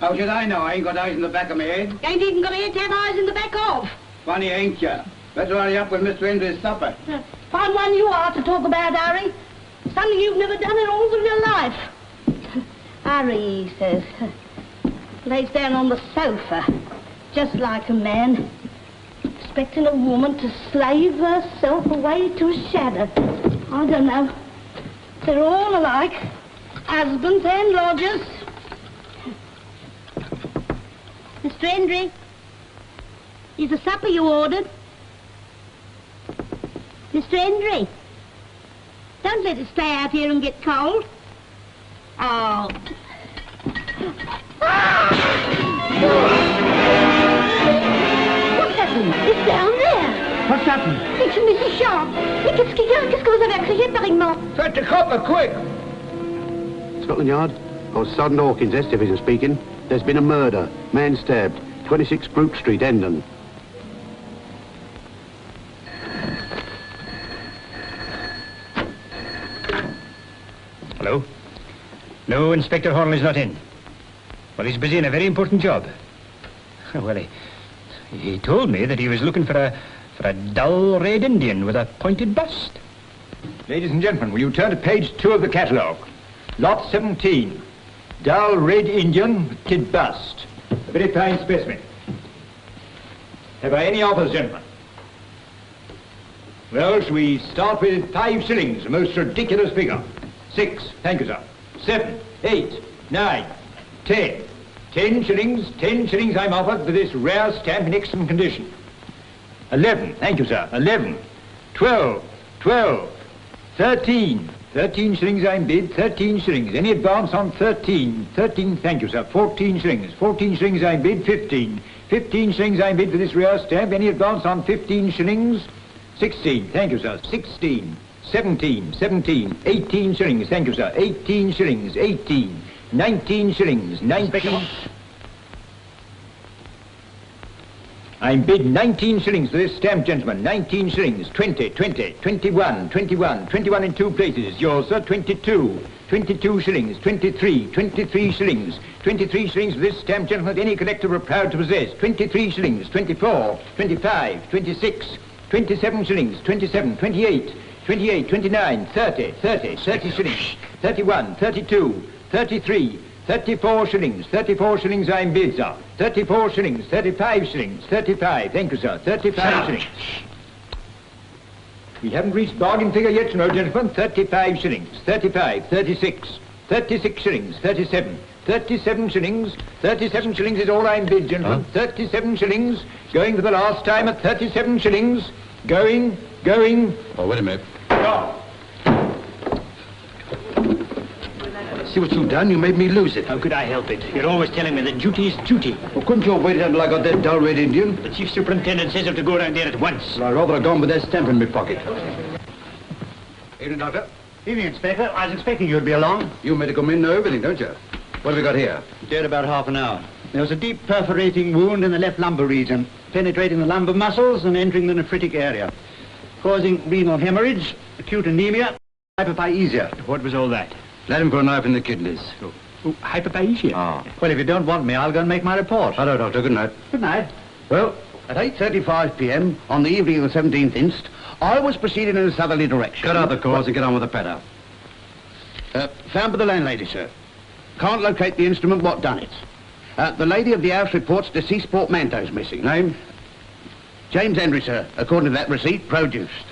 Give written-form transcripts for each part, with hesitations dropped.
How should I know? I ain't got eyes in the back of my head. You ain't even got head to have eyes in the back of. Funny, ain't you? Better hurry up with Mr. Hendry's supper. Fine one you are to talk about, Harry. Something you've never done in all of your life. Harry, he says, lays down on the sofa, just like a man, expecting a woman to slave herself away to a shadow. I don't know. They're all alike, husbands and lodgers. Mr. Hendry, is the supper you ordered? Mr. Hendry, don't let it stay out here and get cold. Oh. What's happened? It's down there. What's happened? C'est une méchante. Mais qu'est-ce qu'il y a? Qu'est-ce que vous avez accroché pareillement? Fetch the copper, quick! Scotland Yard? Oh, Sergeant Hawkins, S Division speaking. There's been a murder. Man stabbed. 26 Brook Street, Hendon. Hello? No, Inspector Hornleigh's not in. Well, he's busy in a very important job. Well, he told me that he was looking for a dull red Indian with a pointed bust. Ladies and gentlemen, will you turn to page 2 of the catalogue? Lot 17. Dull red Indian with kid bust. A very fine specimen. Have I any offers, gentlemen? Well, shall we start with 5 shillings, a most ridiculous figure. 6, thank you, sir. 7, 8, 9, 10. 10 shillings I'm offered for this rare stamp in excellent condition. 11, thank you, sir. 11, 12, 13. 13 shillings I'm bid, 13 shillings. Any advance on 13? 13, thank you, sir. 14 shillings. 14 shillings I'm bid, 15. 15 shillings I'm bid for this rare stamp. Any advance on 15 shillings? 16, thank you, sir. 16. 17, 18 shillings, thank you, sir. 18 shillings, 18, 19 shillings, 19... I'm bid 19 shillings for this stamp, gentlemen. 19 shillings, 20, 21 in 2 places. Yours, sir, 22. 22 shillings, 23 shillings. 23 shillings for this stamp, gentlemen, that any collector were proud to possess. 23 shillings, 24, 25, 26, 27 shillings, 27, 28, 29, 30 shillings, 31, 32, 33, 34 shillings, 34 shillings I'm bid, sir. 34 shillings, 35 shillings, 35, thank you, sir, 35 shillings. We haven't reached bargain figure yet, you know, gentlemen. 35 shillings, 35, 36, 36 shillings, 37, 37 shillings, 37 shillings is all I'm bid, gentlemen. 37 shillings, going for the last time at 37 shillings, going. Oh, wait a minute. Oh. See what you've done? You made me lose it. How could I help it? You're always telling me that duty is duty. Well, couldn't you have waited until I got that dull red Indian? The Chief Superintendent says I'm to go around there at once. Well, I'd rather have gone with that stamp in my pocket. Evening, Doctor. Evening, Inspector. I was expecting you'd be along. You medical men know everything, don't you? What have we got here? Dead about half an hour. There was a deep perforating wound in the left lumbar region, penetrating the lumbar muscles and entering the nephritic area, causing renal hemorrhage, acute anemia, hyperpiesia. What was all that? Let him for a knife in the kidneys. Oh, hyperpiesia? Ah. Well, if you don't want me, I'll go and make my report. Hello, Doctor. Good night. Good night. Well, at 8:35 p.m. on the evening of the 17th inst, I was proceeding in a southerly direction. Cut out the cause and get on with the patter. Found by the landlady, sir. Can't locate the instrument what done it. The lady of the house reports deceased portmanteau's missing. Name? James Henry, sir. According to that receipt, produced.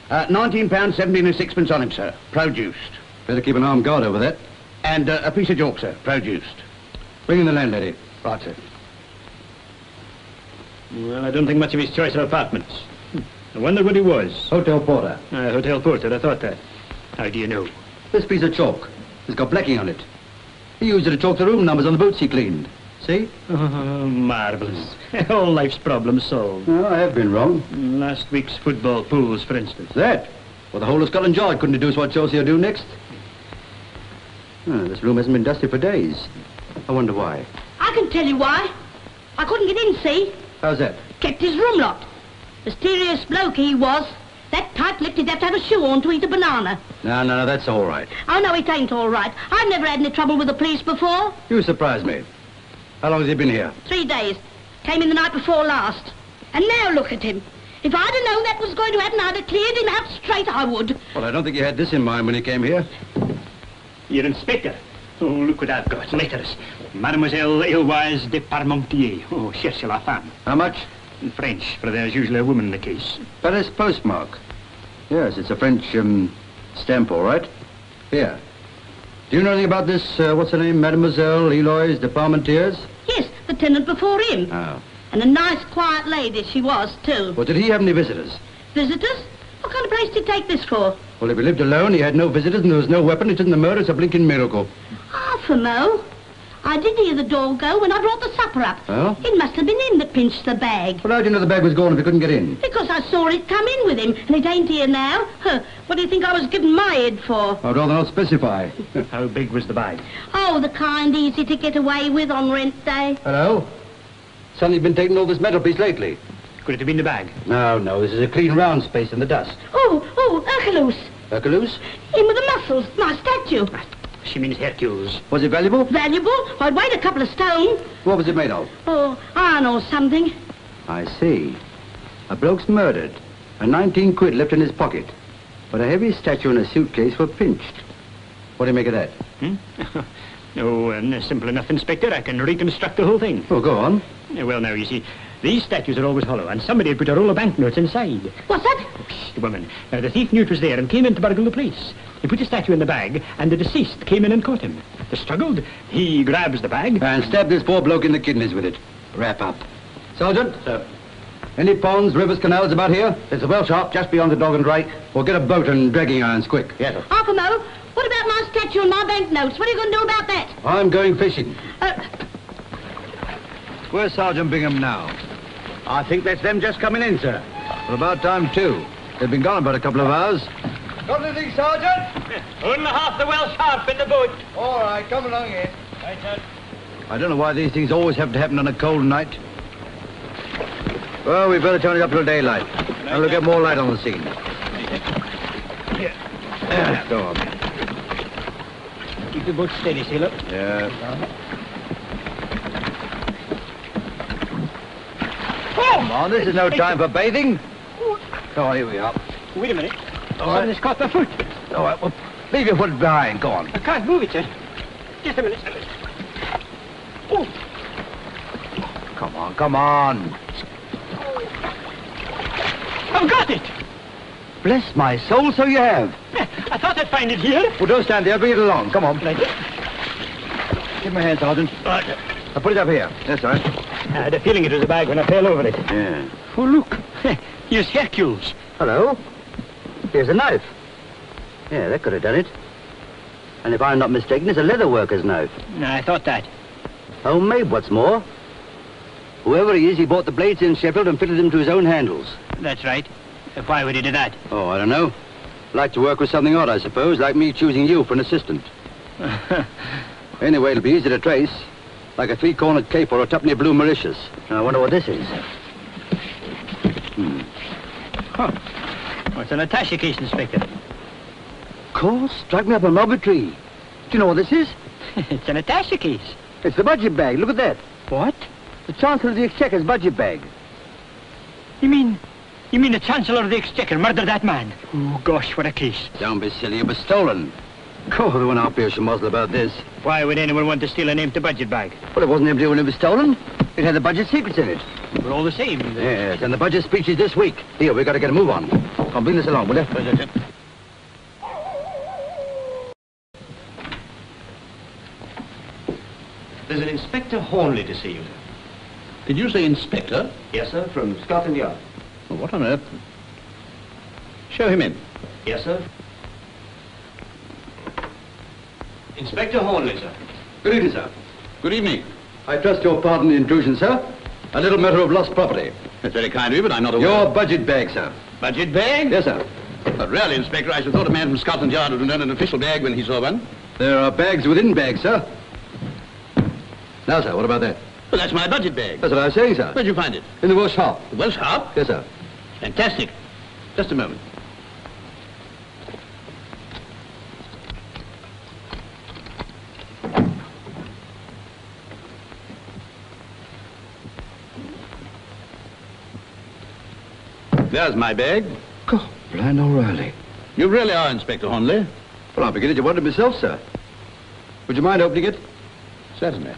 £19, 17 and sixpence on him, sir. Produced. Better keep an armed guard over that. And a piece of chalk, sir. Produced. Bring in the landlady. Right, sir. Well, I don't think much of his choice of apartments. I wonder what he was. Hotel porter. Hotel porter, I thought that. How do you know? This piece of chalk. It's got blacking on it. He used it to chalk the room numbers on the boots he cleaned. See? Oh, marvellous. All life's problems solved. Oh, I have been wrong. Last week's football pools, for instance. That? Well, the whole of Scotland Yard couldn't deduce what Chelsea will do next. This room hasn't been dusted for days. I wonder why. I can tell you why. I couldn't get in, see? How's that? Kept his room locked. Mysterious bloke he was. That tight-lipped he'd have to have a shoe on to eat a banana. No, that's all right. Oh, no, it ain't all right. I've never had any trouble with the police before. You surprise me. How long has he been here? 3 days. Came in the night before last. And now look at him. If I'd have known that was going to happen, I'd have cleared him out straight, I would. Well, I don't think you had this in mind when you came here. Your Inspector. Oh, look what I've got. Letters. Mademoiselle Eloise de Parmentier. Oh, cherche la femme. How much? In French, for there's usually a woman in the case. Paris postmark. Yes, it's a French, stamp, all right. Here. Do you know anything about this, what's her name, Mademoiselle Eloise de Parmentiers? Yes, the tenant before him. Oh. And a nice, quiet lady she was, too. Well, did he have any visitors? Visitors? What kind of place did you take this for? Well, if he lived alone, he had no visitors, and there was no weapon, it isn't a murder, it's a blinking miracle. Half a mo. I did hear the door go when I brought the supper up. Oh? It must have been him that pinched the bag. Well, how do you know the bag was gone if he couldn't get in? Because I saw it come in with him, and it ain't here now. Huh. What do you think I was giving my head for? I'd rather not specify. How big was the bag? Oh, the kind easy to get away with on rent day. Hello? Suddenly been taking all this metal piece lately. Could it have been the bag? No, this is a clean round space in the dust. Oh, Hercules. Hercules? Him with the muscles, my statue. She means Hercules. Was it valuable? Valuable? I'd weighed a couple of stone. What was it made of? Oh, iron or something. I see. A bloke's murdered, and 19 quid left in his pocket. But a heavy statue and a suitcase were pinched. What do you make of that? Oh, simple enough, Inspector. I can reconstruct the whole thing. Oh, go on. Well, now, you see, these statues are always hollow, and somebody had put a roll of banknotes inside. What's that? The woman. Now, the thief knew it was there and came in to burgle the place. He put the statue in the bag, and the deceased came in and caught him. They struggled. He grabs the bag. And stabbed this poor bloke in the kidneys with it. Wrap up. Sergeant? Sir. Any ponds, rivers, canals about here? There's a well sharp just beyond the dog and right. Or get a boat and dragging irons quick. Yes, sir. Half a mo. What about my statue and my banknotes? What are you going to do about that? I'm going fishing. Uh, Where's Sergeant Bingham now? I think that's them just coming in, sir. Well, about time, too. They've been gone about a couple of hours. Got anything, Sergeant? Only half the well sharp in the boat. All right, come along in. Right, sir. I don't know why these things always have to happen on a cold night. Well, we'd better turn it up till daylight. And we'll get more light on the scene. Here. Go on. Keep the boat steady, sailor. Yeah. Come on, this is no time for bathing. Oh, here we are. Wait a minute. All right. Something's caught my foot. All right, well, leave your foot behind. Go on. I can't move it, sir. Just a minute. Oh, Come on, come on. I've got it. Bless my soul, so you have. I thought I'd find it here. Well, don't stand there. Bring it along. Come on. Right. Give me a hand, Sergeant. Right. I'll put it up here. That's all right. I had a feeling it was a bag when I fell over it. Yeah. Oh, look. Here's Hercules. Hello. Here's a knife. Yeah, that could have done it. And if I'm not mistaken, it's a leather worker's knife. I thought that. Homemade, what's more. Whoever he is, he bought the blades in Sheffield and fitted them to his own handles. That's right. Why would he do that? Oh, I don't know. Like to work with something odd, I suppose, like me choosing you for an assistant. Anyway, it'll be easy to trace. Like a three-cornered cape or a tuppenny blue Mauritius. Now, I wonder what this is. Huh. Oh, it's an attaché case, Inspector. Of course, strike me up a mulberry tree. Do you know what this is? It's an attaché case. It's the budget bag. Look at that. What? The Chancellor of the Exchequer's budget bag. You mean the Chancellor of the Exchequer murdered that man? Oh, gosh, what a case. Don't be silly. It was stolen. Oh, there won't be a schmozzle about this. Why would anyone want to steal an empty budget bag? Well, it wasn't empty when it was stolen. It had the budget secrets in it. But all the same. Yes, and the budget speech is this week. Here, we've got to get a move on. Come, bring this along, will you? There's an Inspector Hornleigh to see you. Did you say Inspector? Yes, sir, from Scotland Yard. Well, what on earth? Show him in. Yes, sir. Inspector Hornleigh, sir. Good evening, sir. Good evening. I trust your pardon the intrusion, sir. A little matter of lost property. That's very kind of you, but I'm not aware. Your budget bag, sir. budget bag? Yes, sir. But really, Inspector, I should have thought a man from Scotland Yard would have known an official bag when he saw one. There are bags within bags, sir. Now, sir, what about that? Well, that's my budget bag. That's what I was saying, sir. Where'd you find it? In the Welsh shop. The Welsh Harp? Yes, sir. Fantastic. Just a moment. There's my bag. God, blind O'Reilly. You really are Inspector Hornleigh. Well, I'm beginning to wonder myself, sir. Would you mind opening it? Certainly.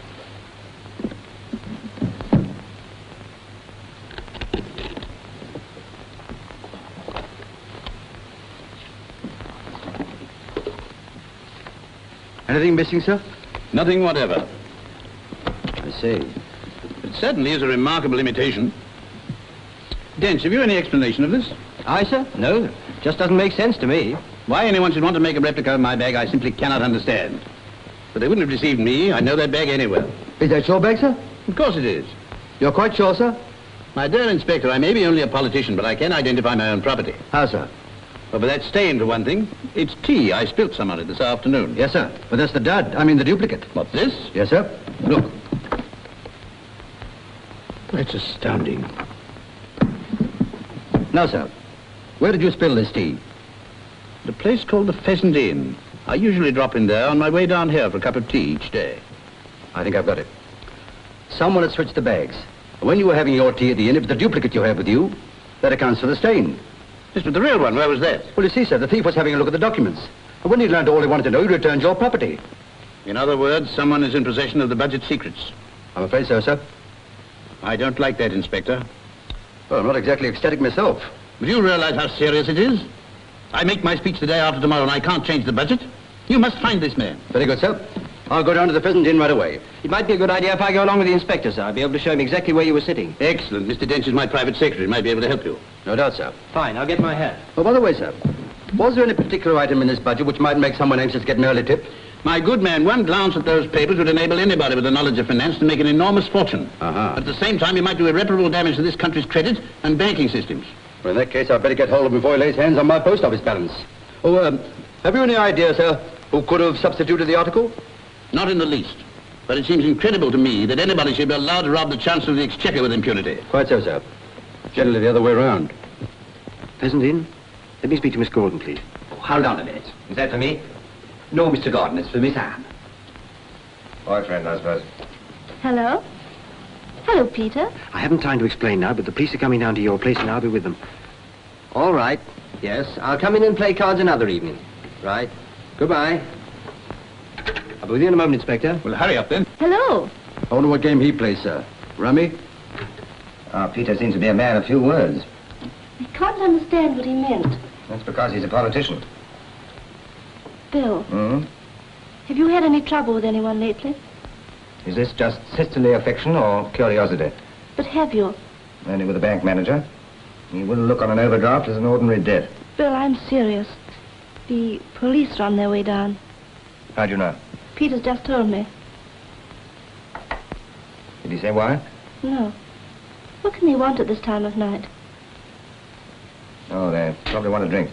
Anything missing, sir? Nothing whatever. I see. It certainly is a remarkable imitation. Dench, have you any explanation of this? Aye, sir? No, just doesn't make sense to me. Why anyone should want to make a replica of my bag, I simply cannot understand. But they wouldn't have deceived me. I know that bag anywhere. Is that your bag, sir? Of course it is. You're quite sure, sir? My dear Inspector, I may be only a politician, but I can identify my own property. How, sir? Well, but that stain, for one thing. It's tea. I spilt some on it this afternoon. Yes, sir. But that's the dud. I mean the duplicate. What's this? Yes, sir. Look. That's astounding. Now, sir, where did you spill this tea? At a place called the Pheasant Inn. I usually drop in there on my way down here for a cup of tea each day. I think I've got it. Someone had switched the bags. When you were having your tea at the inn, it was the duplicate you had with you. That accounts for the stain. Yes, but the real one, where was that? Well, you see, sir, the thief was having a look at the documents. And when he'd learned all he wanted to know, he returned your property. In other words, someone is in possession of the budget secrets. I'm afraid so, sir. I don't like that, Inspector. Well, I'm not exactly ecstatic myself. But you realize how serious it is? I make my speech the day after tomorrow and I can't change the budget. You must find this man. Very good, sir. I'll go down to the Pheasant Inn right away. It might be a good idea if I go along with the inspector, sir. I'll be able to show him exactly where you were sitting. Excellent. Mr. Dench is my private secretary. He might be able to help you. No doubt, sir. Fine, I'll get my hat. Oh, by the way, sir, was there any particular item in this budget which might make someone anxious to get an early tip? My good man, one glance at those papers would enable anybody with a knowledge of finance to make an enormous fortune. At the same time, he might do irreparable damage to this country's credit and banking systems. Well, in that case, I'd better get hold of him before he lays hands on my post office balance. Oh, have you any idea, sir, who could have substituted the article? Not in the least. But it seems incredible to me that anybody should be allowed to rob the Chancellor of the Exchequer with impunity. Quite so, sir. Generally the other way around. Pheasant Inn? Let me speak to Miss Gordon, please. Oh, hold on a minute. Is that for me? No, Mr. Gordon, it's for Miss Anne. Boyfriend, I suppose. Hello? Hello, Peter. I haven't time to explain now, but the police are coming down to your place and I'll be with them. All right. Yes, I'll come in and play cards another evening. Right. Goodbye. I'll be with you in a moment, Inspector. Well, hurry up then. Hello. I wonder what game he plays, sir. Rummy? Peter seems to be a man of few words. I can't understand what he meant. That's because he's a politician. Bill, Hmm? have you had any trouble with anyone lately? Is this just sisterly affection or curiosity? But have you? Only with the bank manager. He wouldn't look on an overdraft as an ordinary debt. Bill, I'm serious. The police are on their way down. How'd you know? Peter's just told me. Did he say why? No. What can they want at this time of night? Oh, they probably want a drink.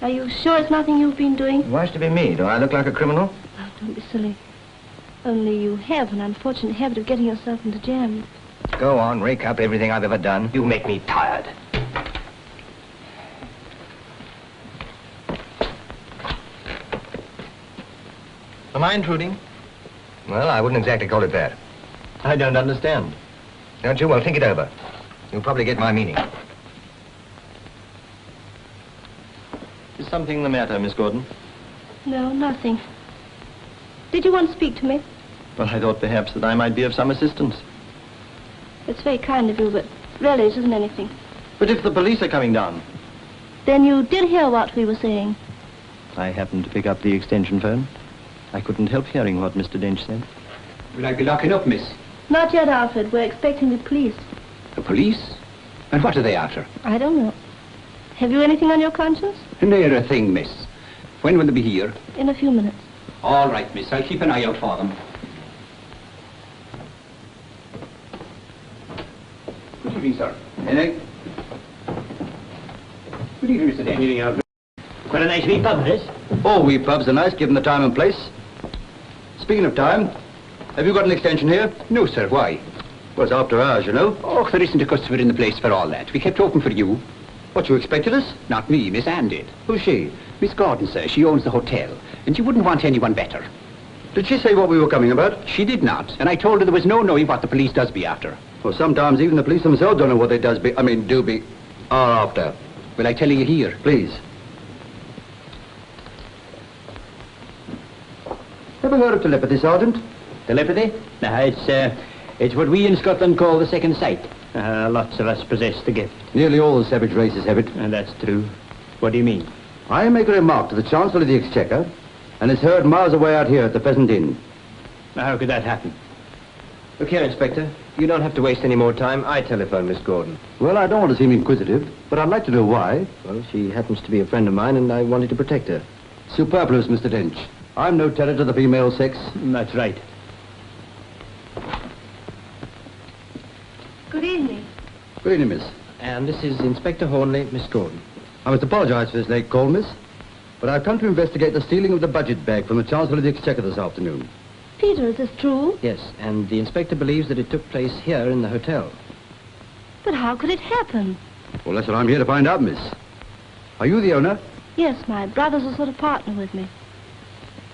Are you sure it's nothing you've been doing? Why should it be me? Do I look like a criminal? Oh, don't be silly. Only you have an unfortunate habit of getting yourself into jams. Go on, rake up everything I've ever done. You make me tired. Am I intruding? Well, I wouldn't exactly call it that. I don't understand. Don't you? Well, think it over. You'll probably get my meaning. Is something the matter, Miss Gordon? No, nothing. Did you want to speak to me? Well, I thought perhaps that I might be of some assistance. It's very kind of you, but really it isn't anything. But if the police are coming down? Then you did hear what we were saying. I happened to pick up the extension phone. I couldn't help hearing what Mr. Dench said. Will I be locking up, miss? Not yet, Alfred. We're expecting the police. The police? And what are they after? I don't know. Have you anything on your conscience? Ne'er a thing, miss. When will they be here? In a few minutes. All right, miss. I'll keep an eye out for them. Good evening, sir. Anything? Good evening, Mr. Dench. Evening, Alfred. Quite a nice wee pub, this. All wee pubs are nice, given the time and place. Speaking of time, have you got an extension here? No, sir. Why? Well, it's after hours, you know. Oh, there isn't a customer in the place for all that. We kept open for you. What, you expected us? Not me, Miss Anne did. Who's she? Miss Gordon, sir. She owns the hotel. And she wouldn't want anyone better. Did she say what we were coming about? She did not. And I told her there was no knowing what the police does be after. Well, sometimes even the police themselves don't know what they do be. or after? Will I tell you here? Please. Ever heard of telepathy, Sergeant? Telepathy? No, it's what we in Scotland call the second sight. Lots of us possess the gift. Nearly all the savage races have it. And that's true. What do you mean? I make a remark to the Chancellor of the Exchequer, and it's heard miles away out here at the Pheasant Inn. Now, how could that happen? Look here, Inspector. You don't have to waste any more time. I telephoned Miss Gordon. Well, I don't want to seem inquisitive, but I'd like to know why. Well, she happens to be a friend of mine, and I wanted to protect her. Superfluous, Mr. Dench. I'm no terror to the female sex. That's right. Good evening. Good evening, miss. And this is Inspector Hornleigh, Miss Gordon. I must apologize for this late call, miss, but I've come to investigate the stealing of the budget bag from the Chancellor of the Exchequer this afternoon. Peter, is this true? Yes, and the inspector believes that it took place here in the hotel. But how could it happen? Well, that's what I'm here to find out, miss. Are you the owner? Yes, my brother's a sort of partner with me.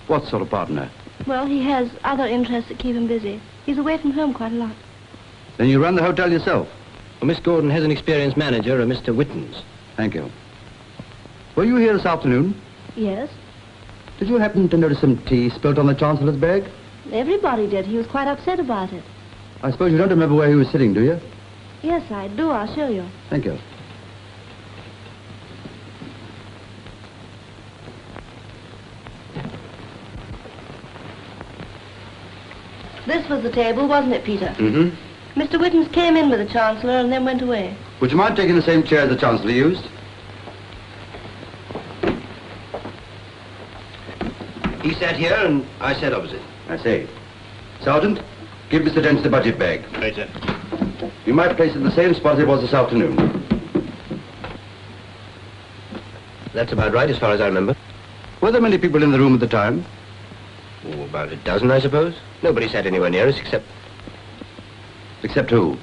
What sort of partner? Well, he has other interests that keep him busy. He's away from home quite a lot. Then you run the hotel yourself? Well, Miss Gordon has an experienced manager, a Mr. Wittens. Thank you. Were you here this afternoon? Yes. Did you happen to notice some tea spilt on the Chancellor's bag? Everybody did. He was quite upset about it. I suppose you don't remember where he was sitting, do you? Yes, I do. I'll show you. Thank you. This was the table, wasn't it, Peter? Mm-hmm. Mr. Wittens came in with the Chancellor and then went away. Would you mind taking the same chair the Chancellor used? He sat here and I sat opposite. I see. Sergeant, give Mr. Dench the budget bag. Right, sir. You might place it in the same spot it was this afternoon. That's about right, as far as I remember. Were there many people in the room at the time? Oh, about a dozen, I suppose. Nobody sat anywhere near us except... Except who?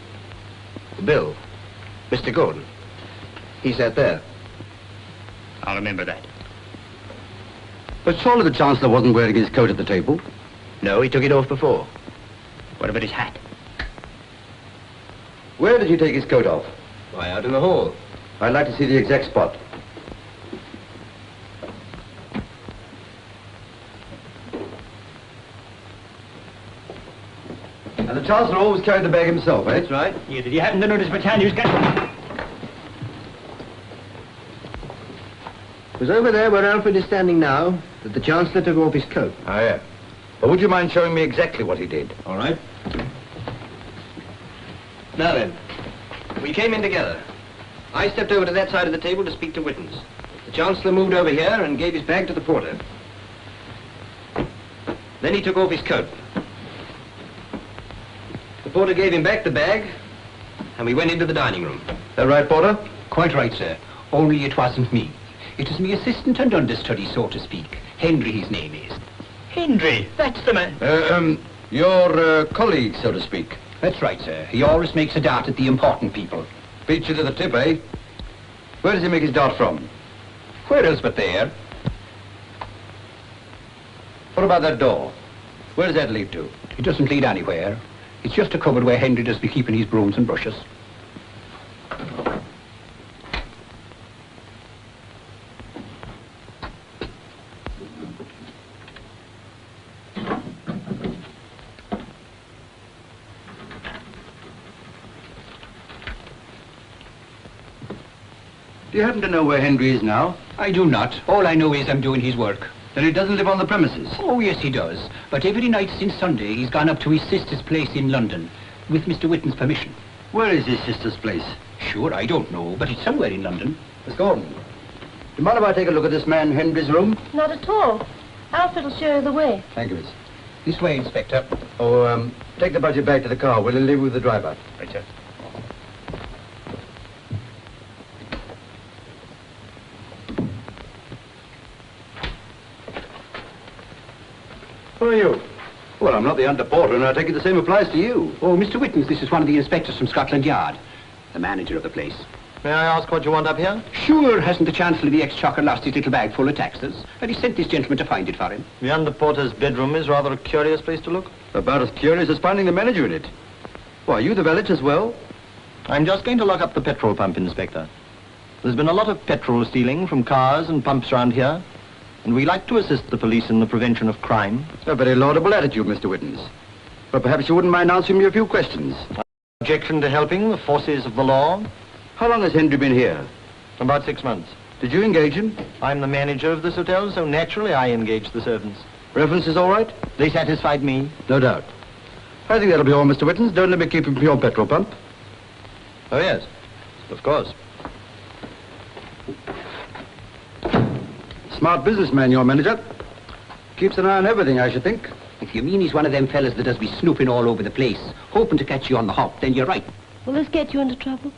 Bill. Mr. Gordon. He sat there. I'll remember that. But surely the Chancellor wasn't wearing his coat at the table? No, he took it off before. What about his hat? Where did he take his coat off? Why, out in the hall. I'd like to see the exact spot. And the Chancellor always carried the bag himself, eh? That's right. Yeah, did you happen to notice Britannia's got... It was over there where Alfred is standing now that the Chancellor took off his coat. Oh, yeah. But would you mind showing me exactly what he did? All right. Now then, we came in together. I stepped over to that side of the table to speak to Wittens. The Chancellor moved over here and gave his bag to the porter. Then he took off his coat. The porter gave him back the bag, and we went into the dining room. That right, porter? Quite right, sir. Only it wasn't me. It was me assistant and understudy, so to speak. Henry, his name is. Henry, that's the man. Your colleague, so to speak. That's right, sir. He always makes a dart at the important people. Beat you to the tip, eh? Where does he make his dart from? Where else but there? What about that door? Where does that lead to? It doesn't lead anywhere. It's just a cupboard where Henry does be keeping his brooms and brushes. Do you happen to know where Henry is now? I do not. All I know is I'm doing his work. Then he doesn't live on the premises? Oh, yes, he does. But every night since Sunday, he's gone up to his sister's place in London, with Mr. Wittens' permission. Where is his sister's place? Sure, I don't know, but it's somewhere in London. Miss Gordon, do you mind if I take a look at this man Henry's room? Not at all. Alfred will show you the way. Thank you, miss. This way, Inspector. Oh, take the budget back to the car. We'll leave with the driver. Right, sir. Who are you? Well, I'm not the under-porter, and I take it the same applies to you. Oh, Mr. Wittens, this is one of the inspectors from Scotland Yard, the manager of the place. May I ask what you want up here? Sure, hasn't the Chancellor of the Exchequer lost his little bag full of taxes? And he sent this gentleman to find it for him. The under-porter's bedroom is rather a curious place to look. About as curious as finding the manager in it. Why, are you the valet as well? I'm just going to lock up the petrol pump, Inspector. There's been a lot of petrol stealing from cars and pumps around here, and we like to assist the police in the prevention of crime. A very laudable attitude, Mr. Wittens. But perhaps you wouldn't mind answering me a few questions. Objection to helping the forces of the law? How long has Henry been here? About 6 months. Did you engage him? I'm the manager of this hotel, so naturally I engage the servants. References all right? They satisfied me. No doubt. I think that'll be all, Mr. Wittens. Don't let me keep him from your petrol pump. Oh, yes. Of course. Smart businessman, your manager. Keeps an eye on everything, I should think. If you mean he's one of them fellas that does be snooping all over the place, hoping to catch you on the hop, then you're right. Will this get you into trouble?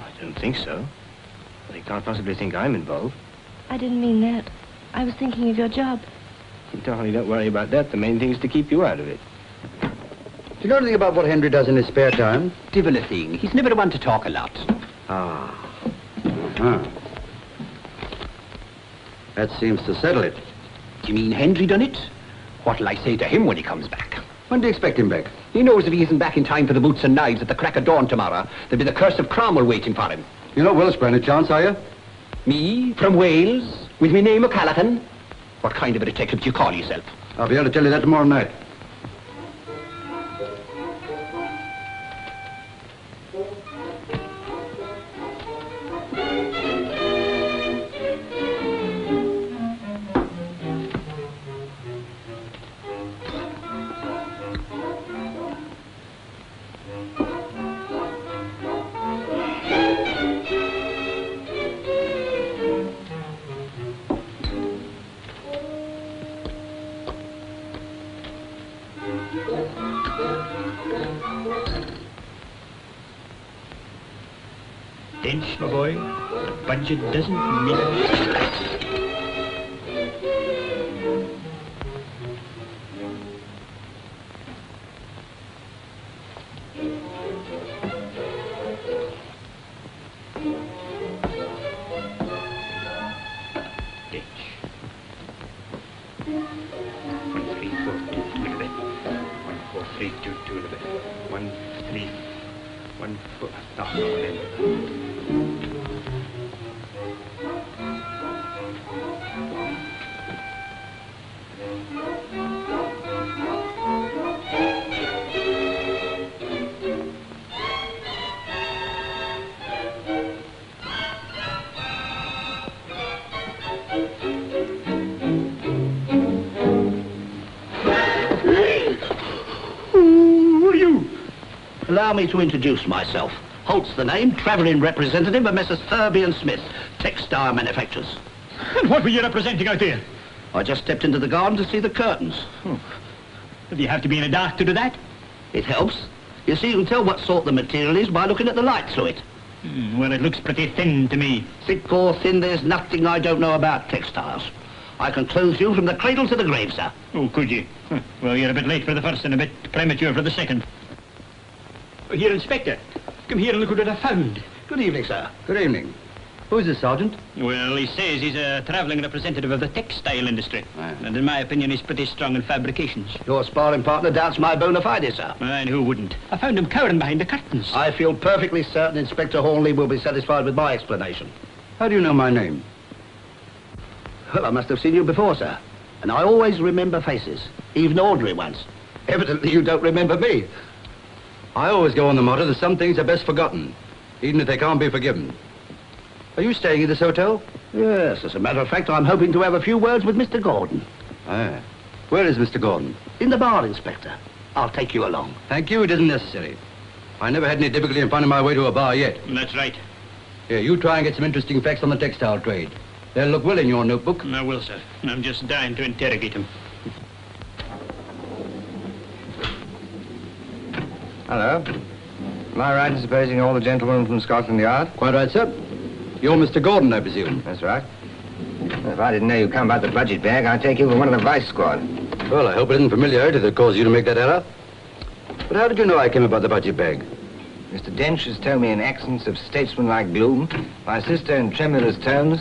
I don't think so. They can't possibly think I'm involved. I didn't mean that. I was thinking of your job. Darling, don't worry about that. The main thing is to keep you out of it. Do you know anything about what Henry does in his spare time? Divil a thing. He's never one to talk a lot. Ah. Uh-huh. That seems to settle it. Do you mean Henry done it? What'll I say to him when he comes back? When do you expect him back? He knows if he isn't back in time for the boots and knives at the crack of dawn tomorrow, there'll be the curse of Cromwell waiting for him. You're not Welsh by any chance, are you? Me, from Wales, with me name McLaughlin? What kind of a detective do you call yourself? I'll be able to tell you that tomorrow night. Dench, my boy, the budget doesn't mean... Allow me to introduce myself. Holt's the name, travelling representative of Messrs. Thurby and Smith, textile manufacturers. And what were you representing out there? I just stepped into the garden to see the curtains. Do you have to be in the dark to do that? It helps. You see, you can tell what sort the material is by looking at the light through it. Well, it looks pretty thin to me. Thick or thin, there's nothing I don't know about textiles. I can clothe you from the cradle to the grave, sir. Oh, could you? Well, you're a bit late for the first and a bit premature for the second. Here, Inspector. Come here and look what I found. Good evening, sir. Good evening. Who's this, Sergeant? Well, he says he's a travelling representative of the textile industry. Aye. And in my opinion, he's pretty strong in fabrications. Your sparring partner doubts my bona fides, sir. And who wouldn't? I found him cowering behind the curtains. I feel perfectly certain Inspector Hornleigh will be satisfied with my explanation. How do you know my name? Well, I must have seen you before, sir. And I always remember faces, even ordinary ones. Evidently, you don't remember me. I always go on the motto that some things are best forgotten, even if they can't be forgiven. Are you staying in this hotel? Yes, as a matter of fact, I'm hoping to have a few words with Mr. Gordon. Ah. Where is Mr. Gordon? In the bar, Inspector. I'll take you along. Thank you, it isn't necessary. I never had any difficulty in finding my way to a bar yet. That's right. Here, you try and get some interesting facts on the textile trade. They'll look well in your notebook. I will, sir. I'm just dying to interrogate him. Hello. Am I right in supposing all the gentlemen from Scotland Yard? Quite right, sir. You're Mr. Gordon, I presume. That's right. If I didn't know you come about the budget bag, I'd take you for one of the vice squad. Well, I hope it isn't familiarity that caused you to make that error. But how did you know I came about the budget bag? Mr. Dench has told me in accents of statesmanlike gloom, my sister in tremulous tones,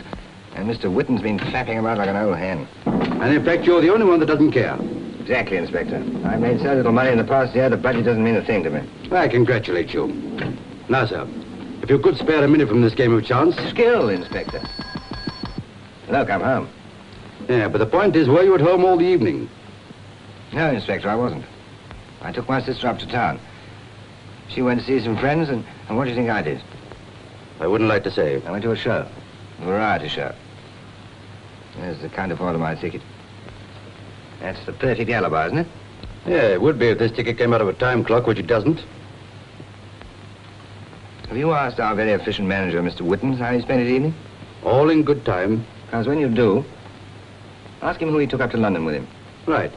and Mr. Wittens been flapping about like an old hen. And in fact, you're the only one that doesn't care. Exactly, Inspector. I've made so little money in the past year, the budget doesn't mean a thing to me. I congratulate you. Now, sir, if If you could spare a minute from this game of chance. Skill, Inspector. Look, I'm home. Yeah, but the point is, were you at home all the evening? No, Inspector, I wasn't. I took my sister up to town. She went to see some friends, and what do you think I did? I wouldn't like to say. I went to a show. A variety show. There's the kind of order my ticket. That's the perfect alibi, isn't it? Yeah, it would be if this ticket came out of a time clock, which it doesn't. Have you asked our very efficient manager, Mr. Wittens, how he spent his evening? All in good time. Because when you do, ask him who he took up to London with him. Right.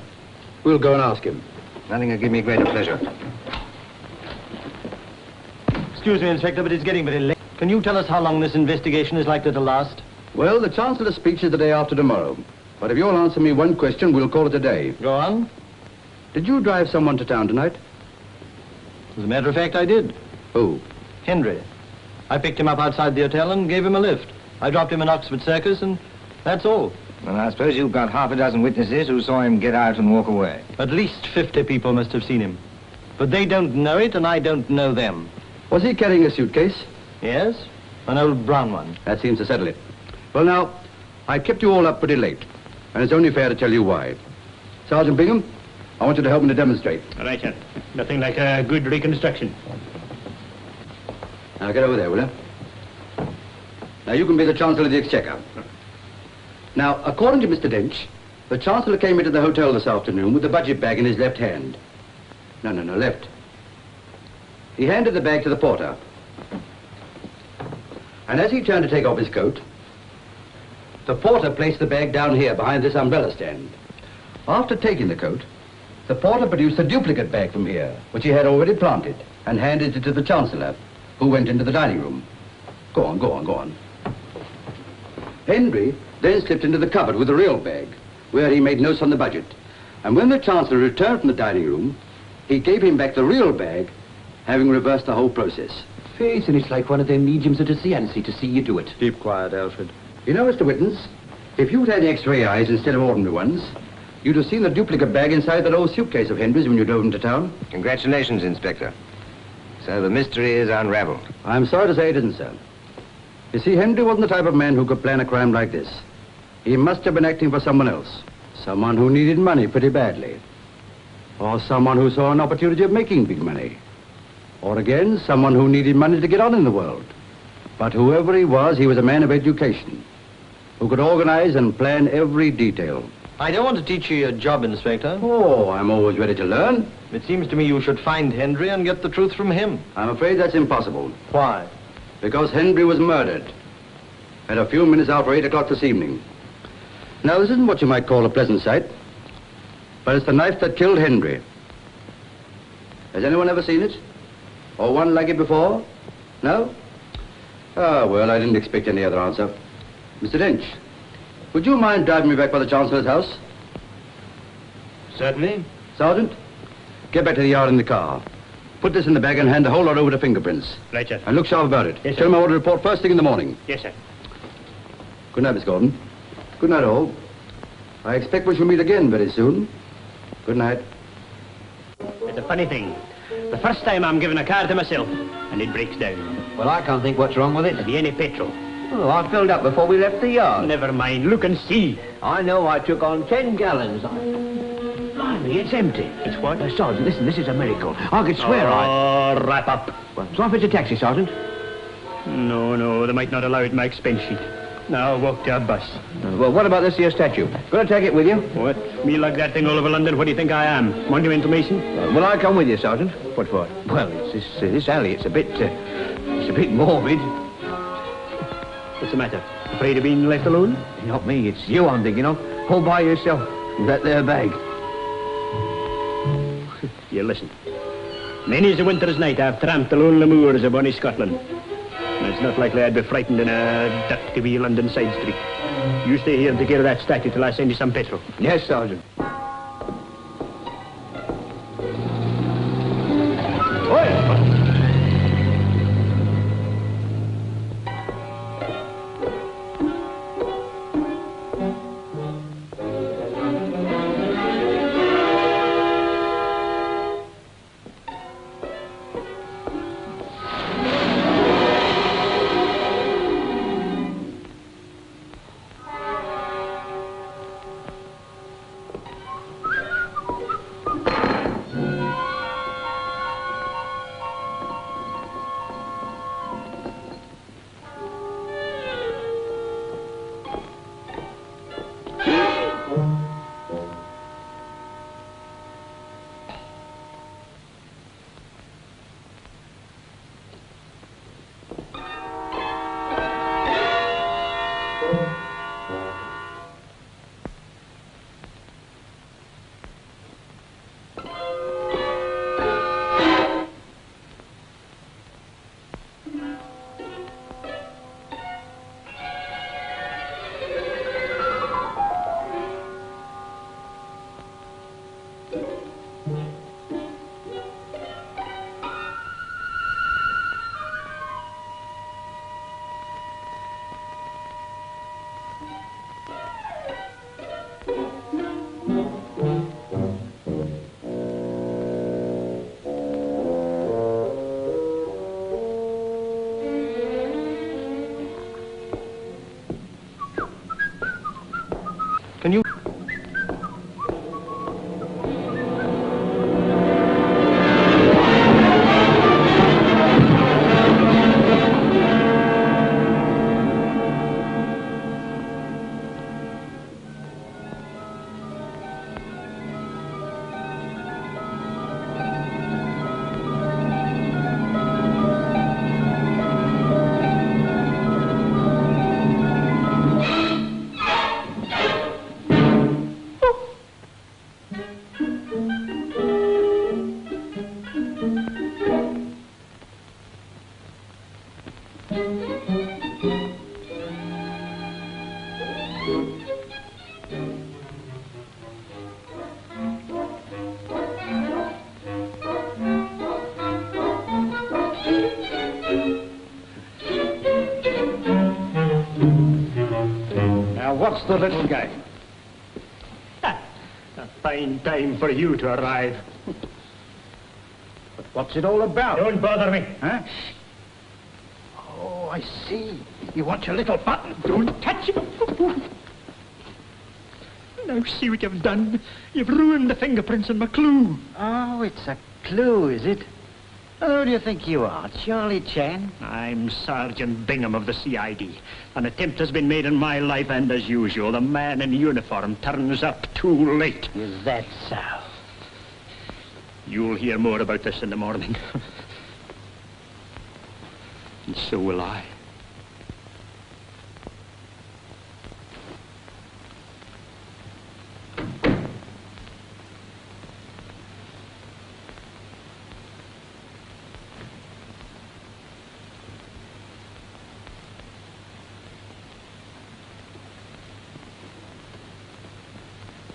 We'll go and ask him. Nothing could give me greater pleasure. Excuse me, Inspector, but it's getting very late. Can you tell us how long this investigation is likely to last? Well, the Chancellor's speech is the day after tomorrow. But if you'll answer me one question, we'll call it a day. Go on. Did you drive someone to town tonight? As a matter of fact, I did. Who? Henry. I picked him up outside the hotel and gave him a lift. I dropped him in Oxford Circus, and that's all. And I suppose you've got half a dozen witnesses who saw him get out and walk away. At least 50 people must have seen him. But they don't know it, and I don't know them. Was he carrying a suitcase? Yes, an old brown one. That seems to settle it. Well, now, I kept you all up pretty late, and it's only fair to tell you why. Sergeant Bingham, I want you to help me to demonstrate. All right, sir. Nothing like a good reconstruction. Now, get over there, will you? Now, you can be the Chancellor of the Exchequer. Now, according to Mr. Dench, the Chancellor came into the hotel this afternoon with the budget bag in his left hand. No, left. He handed the bag to the porter. And as he turned to take off his coat, the porter placed the bag down here behind this umbrella stand. After taking the coat, the porter produced a duplicate bag from here, which he had already planted, and handed it to the Chancellor, who went into the dining room. Go on. Henry then slipped into the cupboard with the real bag, where he made notes on the budget. And when the Chancellor returned from the dining room, he gave him back the real bag, having reversed the whole process. Faith, and it's like one of them mediums at a seance to see you do it. Keep quiet, Alfred. You know, Mr. Wittens, if you'd had X-ray eyes instead of ordinary ones, you'd have seen the duplicate bag inside that old suitcase of Henry's when you drove into town. Congratulations, Inspector. So the mystery is unraveled. I'm sorry to say it isn't, sir. You see, Henry wasn't the type of man who could plan a crime like this. He must have been acting for someone else. Someone who needed money pretty badly. Or someone who saw an opportunity of making big money. Or again, someone who needed money to get on in the world. But whoever he was a man of education, who could organize and plan every detail. I don't want to teach you your job, Inspector. Oh, I'm always ready to learn. It seems to me you should find Henry and get the truth from him. I'm afraid that's impossible. Why? Because Henry was murdered at a few minutes after 8 o'clock this evening. Now, this isn't what you might call a pleasant sight, but it's the knife that killed Henry. Has anyone ever seen it? Or one like it before? No? Ah, well, I didn't expect any other answer. Mr. Dench, would you mind driving me back by the Chancellor's house? Certainly. Sergeant, get back to the yard in the car. Put this in the bag and hand the whole lot over to fingerprints. Right, sir. And look sharp about it. Yes, sir. Tell him I want to report first thing in the morning. Yes, sir. Good night, Miss Gordon. Good night, all. I expect we shall meet again very soon. Good night. It's a funny thing. The first time I'm giving a car to myself, and it breaks down. Well, I can't think what's wrong with it. There'll be any petrol. Oh, I filled up before we left the yard. Never mind, look and see. I know I took on 10 gallons. Blimey, it's empty. It's what? Sergeant, listen, this is a miracle. I could swear Oh, wrap up. So if it's a taxi, Sergeant? No, they might not allow it in my expense sheet. Now, walk to a bus. Well, what about this here statue? Gonna take it with you? What? Me lug that thing all over London? What do you think I am? Monumental Mason? Will I come with you, Sergeant? What for? Well, it's this alley. It's a bit morbid. What's the matter? Afraid of being left alone? Not me, it's you I'm thinking of. All by yourself. With that there bag. You listen. Many's a winter's night I've tramped the lonely moors of bonny Scotland. And it's not likely I'd be frightened in a dirty wee London side street. You stay here and take care of that statue till I send you some petrol. Yes, Sergeant. the little guy. A fine time for you to arrive. But what's it all about? Don't bother me. Huh? Oh, I see. You want your little button. Don't touch it. Now see what you've done. You've ruined the fingerprints in my clue. Oh, it's a clue, is it? Who do you think you are, Charlie Chan? I'm Sergeant Bingham of the CID. An attempt has been made in my life, and as usual, the man in uniform turns up too late. Is that so? You'll hear more about this in the morning. And so will I.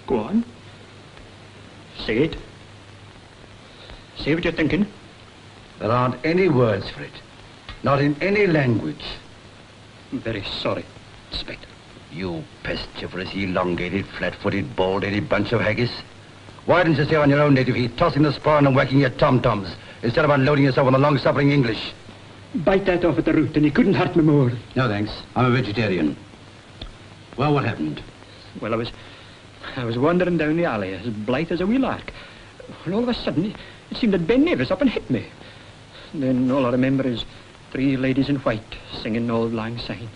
Go on. Say it. Say what you're thinking. There aren't any words for it. Not in any language. I'm very sorry, Inspector. You pestiferous, elongated, flat-footed, bald-headed bunch of haggis. Why didn't you stay on your own native heath, tossing the sporran and whacking your tom-toms, instead of unloading yourself on the long-suffering English? Bite that off at the root, and you couldn't hurt me more. No, thanks. I'm a vegetarian. Well, what happened? Well, I was wandering down the alley, as blithe as a wee lark. And all of a sudden, it seemed that Ben Nevis up and hit me. And then all I remember is 3 ladies in white singing Auld Lang Syne.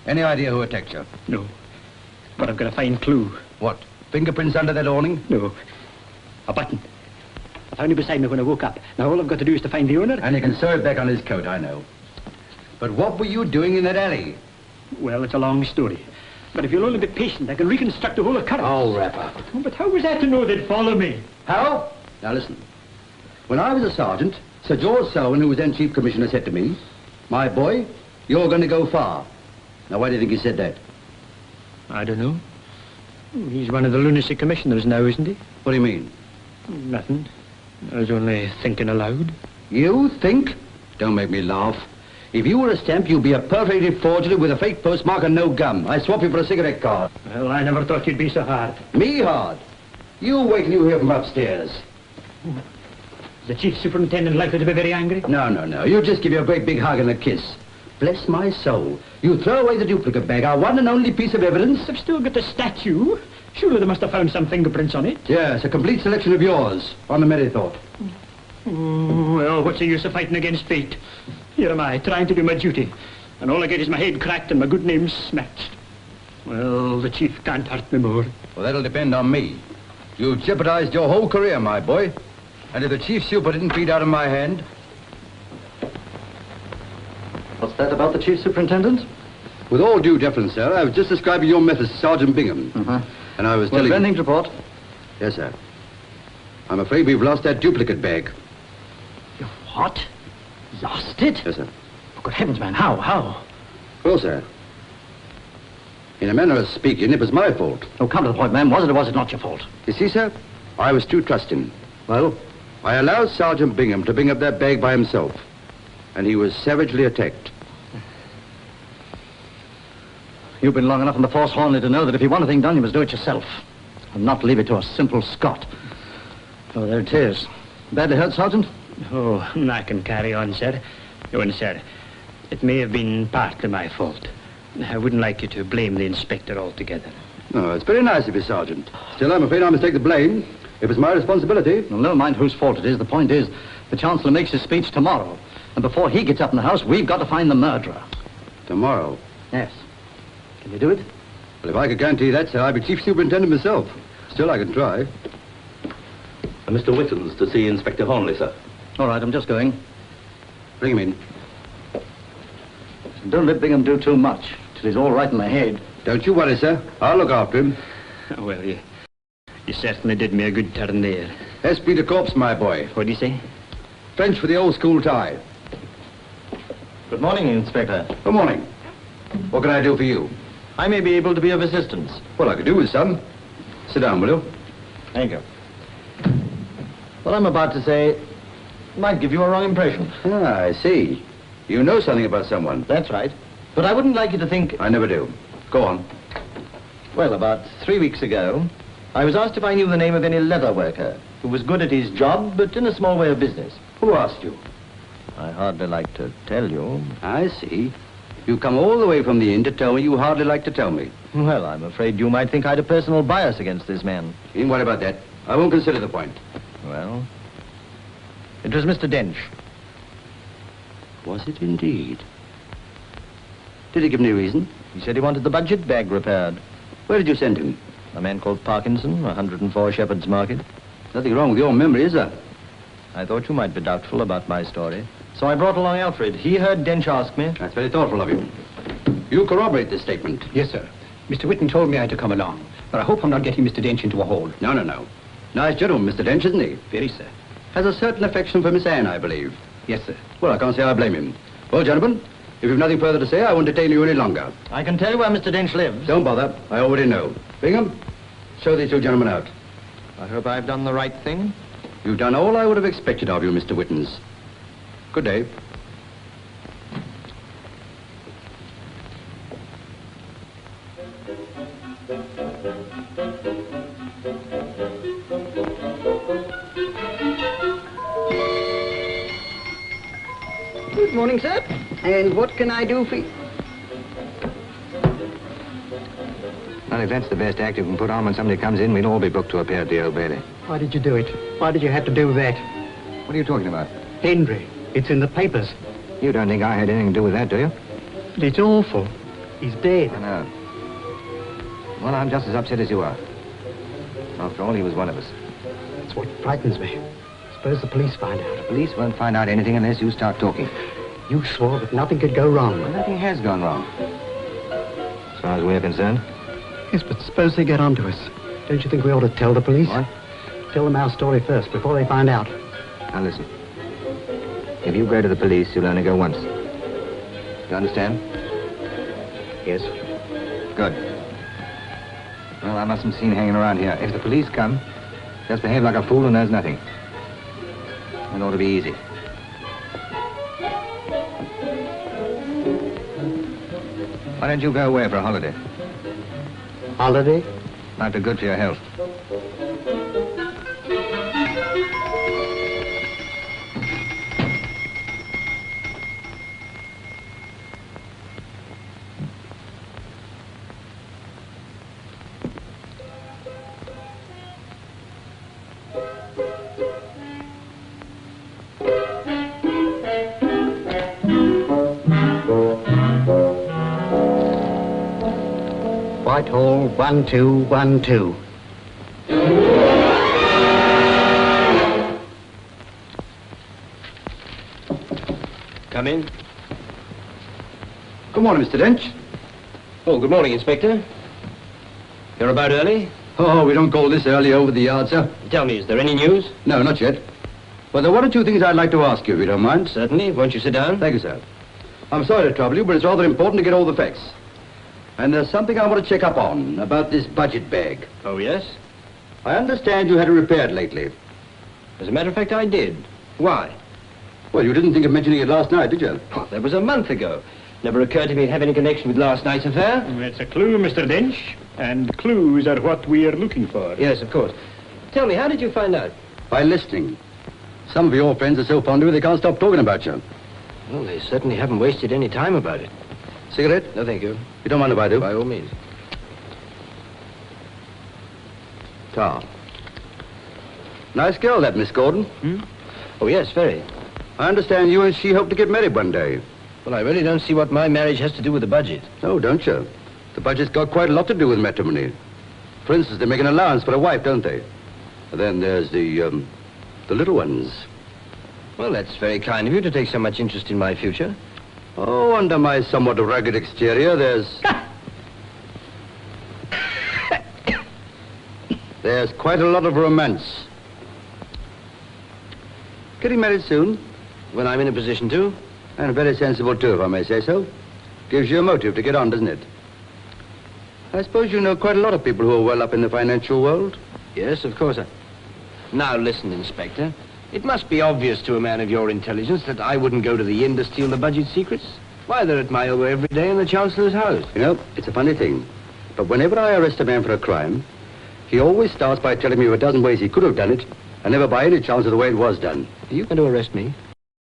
Any idea who attacked you? No. But I've got a fine clue. What? Fingerprints under that awning? No. A button. I found it beside me when I woke up. Now all I've got to do is to find the owner. And you can sew it back on his coat, I know. But what were you doing in that alley? Well, it's a long story. But if you'll only be patient, I can reconstruct the whole occurrence. I'll wrap up. Oh, but how was I to know they'd follow me? How? Now listen. When I was a sergeant, Sir George Selwyn, who was then Chief Commissioner, said to me, "My boy, you're going to go far." Now, why do you think he said that? I don't know. He's one of the lunacy commissioners now, isn't he? What do you mean? Nothing. I was only thinking aloud. You think? Don't make me laugh. If you were a stamp, you'd be a perforated forgery with a fake postmark and no gum. I'd swap you for a cigarette card. Well, I never thought you'd be so hard. Me hard? You wait till you hear from upstairs. Is the Chief Superintendent likely to be very angry? No. You just give you a great big hug and a kiss. Bless my soul. You throw away the duplicate bag, our one and only piece of evidence. I've still got the statue. Surely they must have found some fingerprints on it. Yes, a complete selection of yours, on the merry thought. Oh, well, what's the use of fighting against fate? Here am I, trying to do my duty, and all I get is my head cracked and my good name smashed. Well, the Chief can't hurt me more. Well, that'll depend on me. You've jeopardized your whole career, my boy. And if the Chief Super didn't feed out of my hand... What's that about the Chief Superintendent? With all due deference, sir, I was just describing your methods to Sergeant Bingham. And I was telling... Well, anything to report? Yes, sir. I'm afraid we've lost that duplicate bag. You what? Lost it? Yes, sir. Oh, good heavens, man, how? Well, sir, in a manner of speaking, it was my fault. Oh, come to the point, man. Was it or was it not your fault? You see, sir, I was too trusting. Well? I allowed Sergeant Bingham to bring up that bag by himself, and he was savagely attacked. You've been long enough in the force, Hornleigh, to know that if you want a thing done, you must do it yourself, and not leave it to a simple Scot. Oh, there it is. Badly hurt, Sergeant? Oh, I can carry on, sir. Oh, and, sir, it may have been partly my fault. I wouldn't like you to blame the inspector altogether. No, it's very nice of you, Sergeant. Still, I'm afraid I must take the blame. It was my responsibility. Well, never mind whose fault it is. The point is, the Chancellor makes his speech tomorrow. And before he gets up in the house, we've got to find the murderer. Tomorrow? Yes. Can you do it? Well, if I could guarantee that, sir, I'd be Chief Superintendent myself. Still, I can try. Mr. Wittens to see Inspector Hornleigh, sir. All right, I'm just going. Bring him in. Don't let Bingham do too much, till he's all right in the head. Don't you worry, sir. I'll look after him. Well, you certainly did me a good turn there. Esprit de corps, my boy. What do you say? French for the old school tie. Good morning, Inspector. Good morning. What can I do for you? I may be able to be of assistance. Well, I could do with some. Sit down, will you? Thank you. What I'm about to say might give you a wrong impression. Ah, I see. You know something about someone. That's right. But I wouldn't like you to think... I never do. Go on. Well, about 3 weeks ago, I was asked if I knew the name of any leather worker who was good at his job, but in a small way of business. Who asked you? I hardly like to tell you. I see. You come all the way from the inn to tell me you hardly like to tell me. Well, I'm afraid you might think I had a personal bias against this man. Needn't worry about that. I won't consider the point. Well, it was Mr. Dench. Was it indeed? Did he give any reason? He said he wanted the budget bag repaired. Where did you send him? A man called Parkinson, 104 Shepherd's Market. Nothing wrong with your memory, is there? I thought you might be doubtful about my story. So I brought along Alfred. He heard Dench ask me. That's very thoughtful of you. You corroborate this statement? Yes, sir. Mr. Whitten told me I had to come along, but I hope I'm not getting Mr. Dench into a hole. No. Nice gentleman, Mr. Dench, isn't he? Very, sir. Has a certain affection for Miss Anne, I believe. Yes, sir. Well, I can't say I blame him. Well, gentlemen, if you've nothing further to say, I won't detain you any longer. I can tell you where Mr. Dench lives. Don't bother. I already know. Bingham, show these two gentlemen out. I hope I've done the right thing. You've done all I would have expected of you, Mr. Wittens. Good day. Good morning, sir. And what can I do for you? Well, if that's the best act you can put on when somebody comes in, we'll all be booked to appear at the Old Bailey. Why did you do it? Why did you have to do that? What are you talking about? Henry, it's in the papers. You don't think I had anything to do with that, do you? It's awful. He's dead. I know. Well, I'm just as upset as you are. After all, he was one of us. That's what frightens me. Suppose the police find out. The police won't find out anything unless you start talking. You swore that nothing could go wrong. Well, nothing has gone wrong. As far as we're concerned. Yes, but suppose they get onto us. Don't you think we ought to tell the police? What? Tell them our story first, before they find out. Now, listen. If you go to the police, you'll only go once. You understand? Yes. Good. Well, I mustn't be seen hanging around here. If the police come, just behave like a fool who knows nothing. It ought to be easy. Why don't you go away for a holiday? Holiday? Might be good for your health. Whitehall, 1212. Come in. Good morning, Mr. Dench. Oh, good morning, Inspector. You're about early? Oh, we don't call this early over the yard, sir. Tell me, is there any news? No, not yet. Well, there are one or two things I'd like to ask you, if you don't mind. Certainly. Won't you sit down? Thank you, sir. I'm sorry to trouble you, but it's rather important to get all the facts. And there's something I want to check up on, about this budget bag. Oh, yes? I understand you had it repaired lately. As a matter of fact, I did. Why? Well, you didn't think of mentioning it last night, did you? Oh, that was a month ago. Never occurred to me to have any connection with last night's affair. That's a clue, Mr. Dench. And clues are what we are looking for. Yes, of course. Tell me, how did you find out? By listening. Some of your friends are so fond of you they can't stop talking about you. Well, they certainly haven't wasted any time about it. Cigarette? No, thank you. You don't mind if I do? By all means. Tar. Nice girl, that Miss Gordon. Oh, yes, very. I understand you and she hope to get married one day. Well, I really don't see what my marriage has to do with the budget. Oh, don't you? The budget's got quite a lot to do with matrimony. For instance, they make an allowance for a wife, don't they? And then there's the little ones. Well, that's very kind of you to take so much interest in my future. Oh, under my somewhat rugged exterior, there's quite a lot of romance. Getting married soon? When I'm in a position to. And very sensible, too, if I may say so. Gives you a motive to get on, doesn't it? I suppose you know quite a lot of people who are well up in the financial world? Yes, of course. Now, listen, Inspector. It must be obvious to a man of your intelligence that I wouldn't go to the inn to steal the budget secrets. Why, they're at my elbow every day in the Chancellor's house. You know, it's a funny thing. But whenever I arrest a man for a crime, he always starts by telling me of a dozen ways he could have done it, and never by any chance of the way it was done. Are you going to arrest me?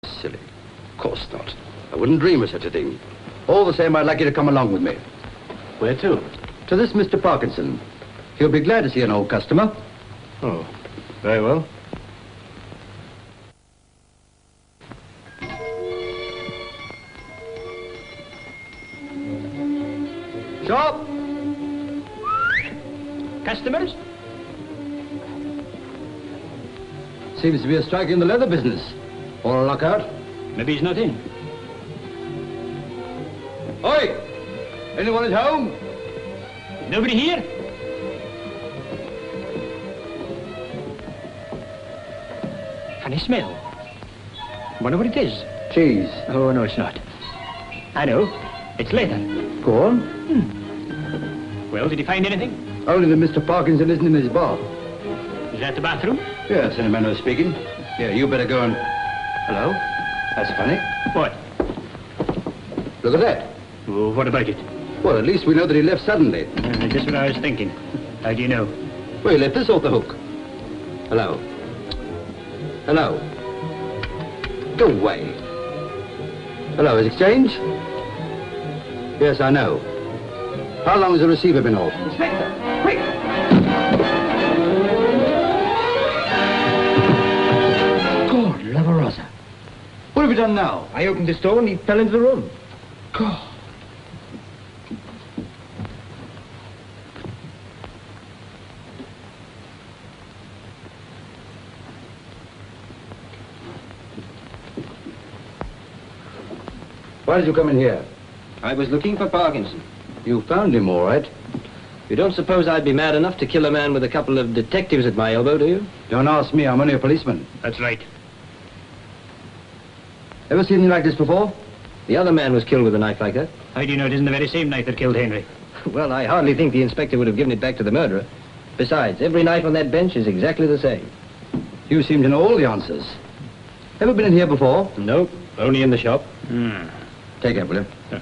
Silly. Of course not. I wouldn't dream of such a thing. All the same, I'd like you to come along with me. Where to? To this Mr. Parkinson. He'll be glad to see an old customer. Oh, very well. Shop! Customers? Seems to be a strike in the leather business. Or a lockout. Maybe he's not in. Oi! Anyone at home? Nobody here? Funny smell. Wonder what it is. Cheese. Oh, no, it's not. I know. It's leather. Go on. Well, did you find anything? Only that Mr. Parkinson isn't in his bar. Is that the bathroom? Yes, in a manner of speaking. Yeah, you better go and... Hello? That's funny. What? Look at that. Oh, what about it? Well, at least we know that he left suddenly. Just what I was thinking. How do you know? Well, he left this off the hook. Hello? Hello? Go away. Hello, is exchange? Yes, I know. How long has the receiver been off? Inspector, quick! God, Lavarosa. What have you done now? I opened this door and he fell into the room. God. Why did you come in here? I was looking for Parkinson. You found him, all right. You don't suppose I'd be mad enough to kill a man with a couple of detectives at my elbow, do you? Don't ask me, I'm only a policeman. That's right. Ever seen anything like this before? The other man was killed with a knife like that. How do you know it isn't the very same knife that killed Henry? Well, I hardly think the inspector would have given it back to the murderer. Besides, every knife on that bench is exactly the same. You seem to know all the answers. Ever been in here before? Nope, only in the shop. Take it, will you? Yeah.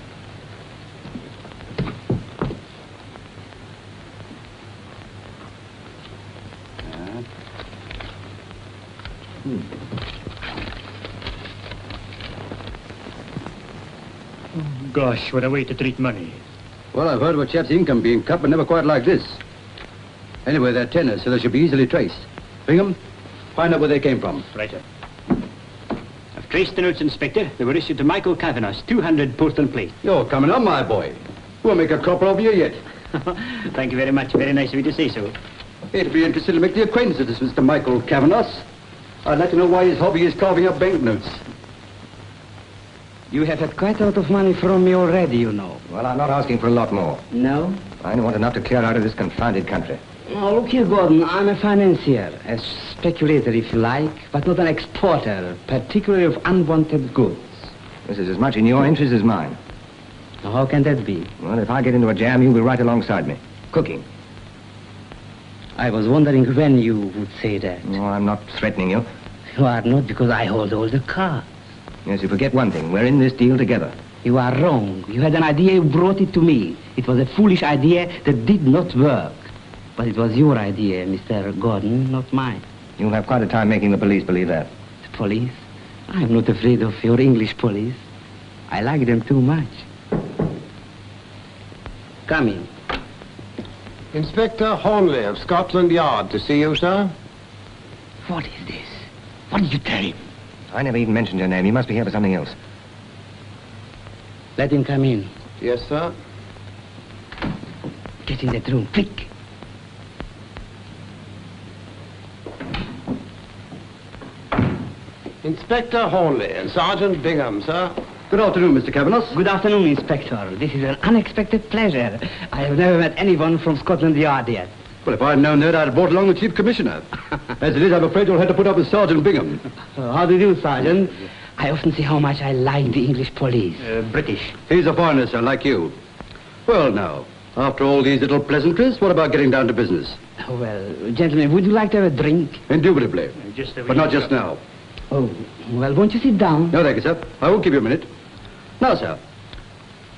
Gosh, what a way to treat money. Well, I've heard of a chap's income being cut, but never quite like this. Anyway, they're tenors, so they should be easily traced. Bingham, find out where they came from. Right, sir. I've traced the notes, Inspector. They were issued to Michael Kavanos, 200 Portland Place. You're coming on, my boy. We'll make a copper of you yet. Thank you very much. Very nice of you to say so. It'd be interesting to make the acquaintance of this Mr. Michael Kavanos. I'd like to know why his hobby is carving up banknotes. You have had quite a lot of money from me already, you know. Well, I'm not asking for a lot more. No? I only want enough to clear out of this confounded country. Oh, look here, Gordon. I'm a financier, a speculator, if you like, but not an exporter, particularly of unwanted goods. This is as much in your interest as mine. Now, how can that be? Well, if I get into a jam, you'll be right alongside me. Cooking. I was wondering when you would say that. No, I'm not threatening you. You are not, because I hold all the cards. Yes, you forget one thing. We're in this deal together. You are wrong. You had an idea, you brought it to me. It was a foolish idea that did not work. But it was your idea, Mr. Gordon, not mine. You'll have quite a time making the police believe that. The police? I'm not afraid of your English police. I like them too much. Come in. Inspector Hornleigh of Scotland Yard to see you, sir. What is this? What did you tell him? I never even mentioned your name. You must be here for something else. Let him come in. Yes, sir. Get in that room, quick. Inspector Hornleigh and Sergeant Bingham, sir. Good afternoon, Mr. Kavanos. Good afternoon, Inspector. This is an unexpected pleasure. I have never met anyone from Scotland Yard yet. Well, if I'd known that, I'd have brought along the Chief Commissioner. As it is, I'm afraid you'll have to put up with Sergeant Bingham. How do you do, Sergeant? I often see how much I like the English police. British. He's a foreigner, sir, like you. Well, now, after all these little pleasantries, what about getting down to business? Well, gentlemen, would you like to have a drink? Indubitably. But not just now. Oh, well, won't you sit down? No, thank you, sir. I won't give you a minute. Now, sir,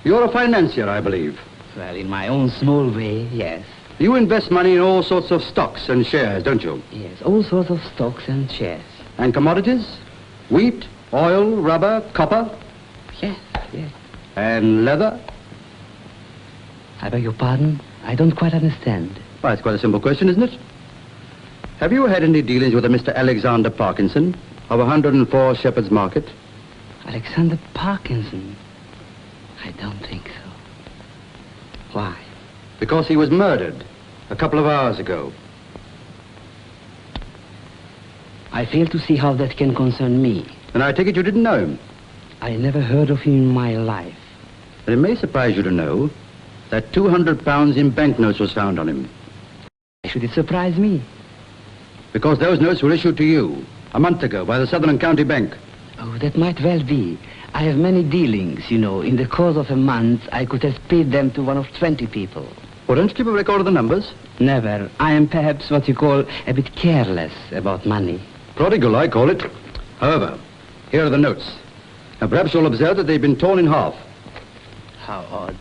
you're a financier, I believe. Well, in my own small way, yes. You invest money in all sorts of stocks and shares, don't you? Yes, all sorts of stocks and shares. And commodities? Wheat, oil, rubber, copper? Yes, yes. And leather? I beg your pardon? I don't quite understand. Well, it's quite a simple question, isn't it? Have you had any dealings with a Mr. Alexander Parkinson of 104 Shepherd's Market? Alexander Parkinson? I don't think so. Why? Because he was murdered a couple of hours ago. I fail to see how that can concern me. And I take it you didn't know him? I never heard of him in my life. But it may surprise you to know that £200 in banknotes was found on him. Why should it surprise me? Because those notes were issued to you a month ago by the Southern County Bank. Oh, that might well be. I have many dealings, you know. In the course of a month, I could have paid them to one of 20 people. Well, don't you keep a record of the numbers? Never. I am perhaps what you call a bit careless about money. Prodigal, I call it. However, here are the notes. And perhaps you'll observe that they've been torn in half. How odd.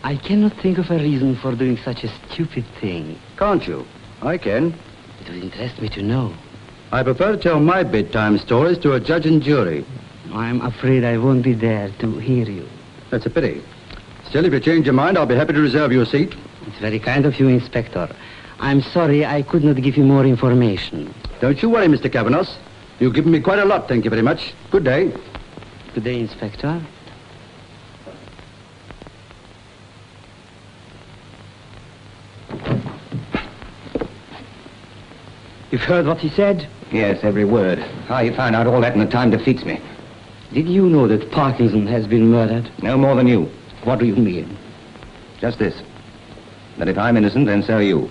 I cannot think of a reason for doing such a stupid thing. Can't you? I can. It would interest me to know. I prefer to tell my bedtime stories to a judge and jury. I'm afraid I won't be there to hear you. That's a pity. Still, if you change your mind, I'll be happy to reserve your seat. It's very kind of you, Inspector. I'm sorry I could not give you more information. Don't you worry, Mr. Kavanos. You've given me quite a lot, thank you very much. Good day. Good day, Inspector. You've heard what he said? Yes, every word. How you found out all that in the time defeats me. Did you know that Parkinson has been murdered? No more than you. What do you mean? Just this. That if I'm innocent, then so are you.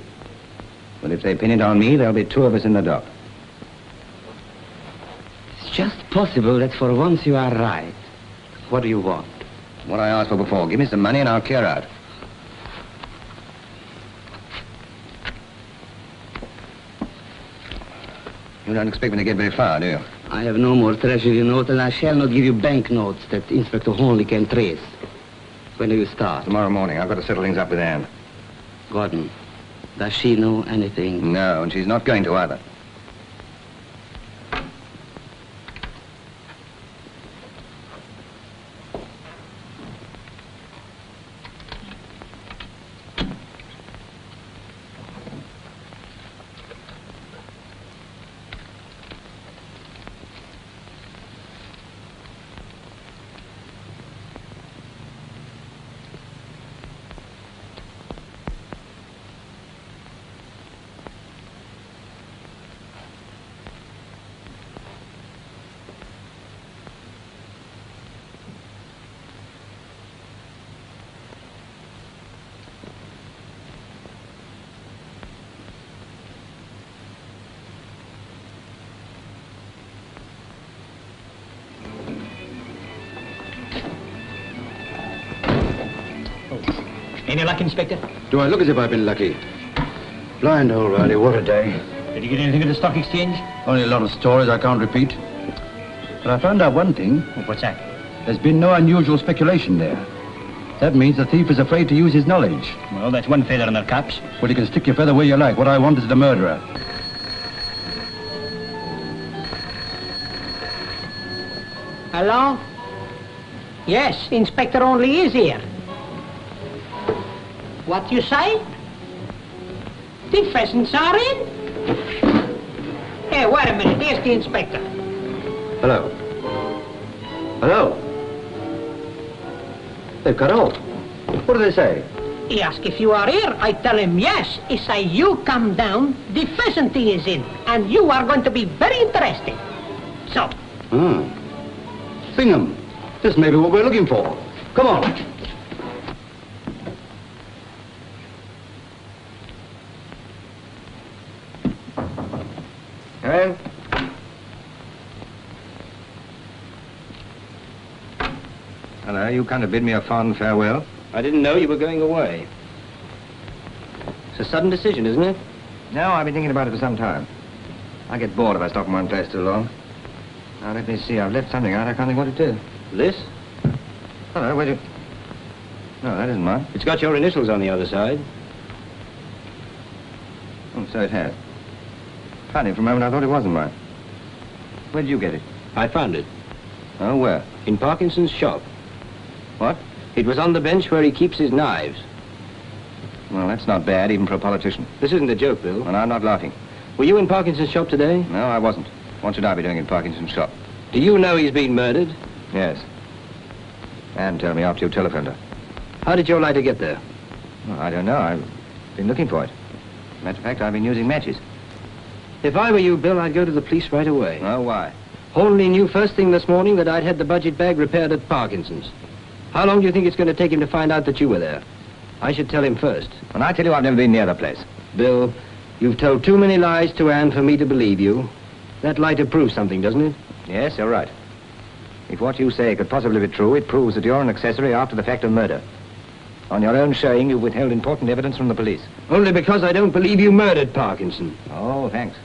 But if they pin it on me, there'll be two of us in the dock. It's just possible that for once you are right. What do you want? What I asked for before. Give me some money and I'll clear out. You don't expect me to get very far, do you? I have no more treasury notes, and I shall not give you banknotes that Inspector Hornleigh can trace. When do you start? Tomorrow morning. I've got to settle things up with Anne. Gordon, does she know anything? No, and she's not going to either. Any luck, Inspector? Do I look as if I've been lucky? Blind old Riley, what a day. Did you get anything at the stock exchange? Only a lot of stories I can't repeat. But I found out one thing. What's that? There's been no unusual speculation there. That means the thief is afraid to use his knowledge. Well, that's one feather in their caps. Well, you can stick your feather where you like. What I want is the murderer. Hello? Yes, Inspector Hornleigh is here. What you say? The pheasants are in? Hey, wait a minute. Here's the inspector. Hello. Hello. They've cut off. What do they say? He asks if you are here. I tell him yes. He say you come down, the pheasant is in, and you are going to be very interested. So. Bingham. This may be what we're looking for. Come on. Anne? Hello, you kind of bid me a fond farewell. I didn't know you were going away. It's a sudden decision, isn't it? No, I've been thinking about it for some time. I get bored if I stop in one place too long. Now, let me see. I've left something out. I can't think what it is. This? Hello, wait a... No, that isn't mine. It's got your initials on the other side. Oh, so it has. Funny, for a moment I thought it wasn't mine. Where did you get it? I found it. Oh, where? In Parkinson's shop. What? It was on the bench where he keeps his knives. Well, that's not bad, even for a politician. This isn't a joke, Bill. And I'm not laughing. Were you in Parkinson's shop today? No, I wasn't. What should I be doing in Parkinson's shop? Do you know he's been murdered? Yes. Anne told me after you telephoned her. How did your lighter get there? Well, I don't know. I've been looking for it. Matter of fact, I've been using matches. If I were you, Bill, I'd go to the police right away. Oh, why? Hornleigh knew first thing this morning that I'd had the budget bag repaired at Parkinson's. How long do you think it's going to take him to find out that you were there? I should tell him first. And I tell you, I've never been near the place. Bill, you've told too many lies to Anne for me to believe you. That lighter proves something, doesn't it? Yes, you're right. If what you say could possibly be true, it proves that you're an accessory after the fact of murder. On your own showing, you've withheld important evidence from the police. Only because I don't believe you murdered Parkinson. Oh, thanks.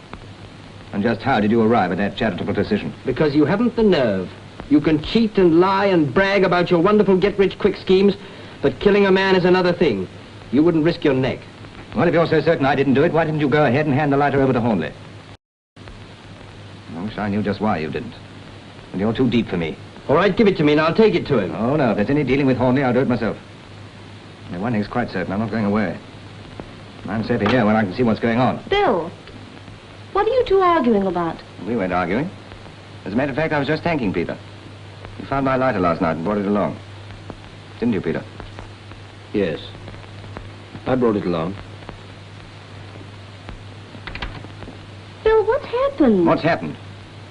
And just how did you arrive at that charitable decision? Because you haven't the nerve. You can cheat and lie and brag about your wonderful get-rich-quick schemes, but killing a man is another thing. You wouldn't risk your neck. Well, if you're so certain I didn't do it, why didn't you go ahead and hand the lighter over to Hornleigh? I wish I knew just why you didn't. And you're too deep for me. All right, give it to me and I'll take it to him. Oh, no, if there's any dealing with Hornleigh, I'll do it myself. Now, one thing's quite certain, I'm not going away. I'm safer here when I can see what's going on. Bill, what are you two arguing about? We weren't arguing. As a matter of fact, I was just thanking Peter. You found my lighter last night and brought it along. Didn't you, Peter? Yes. I brought it along. Bill, what's happened? What's happened?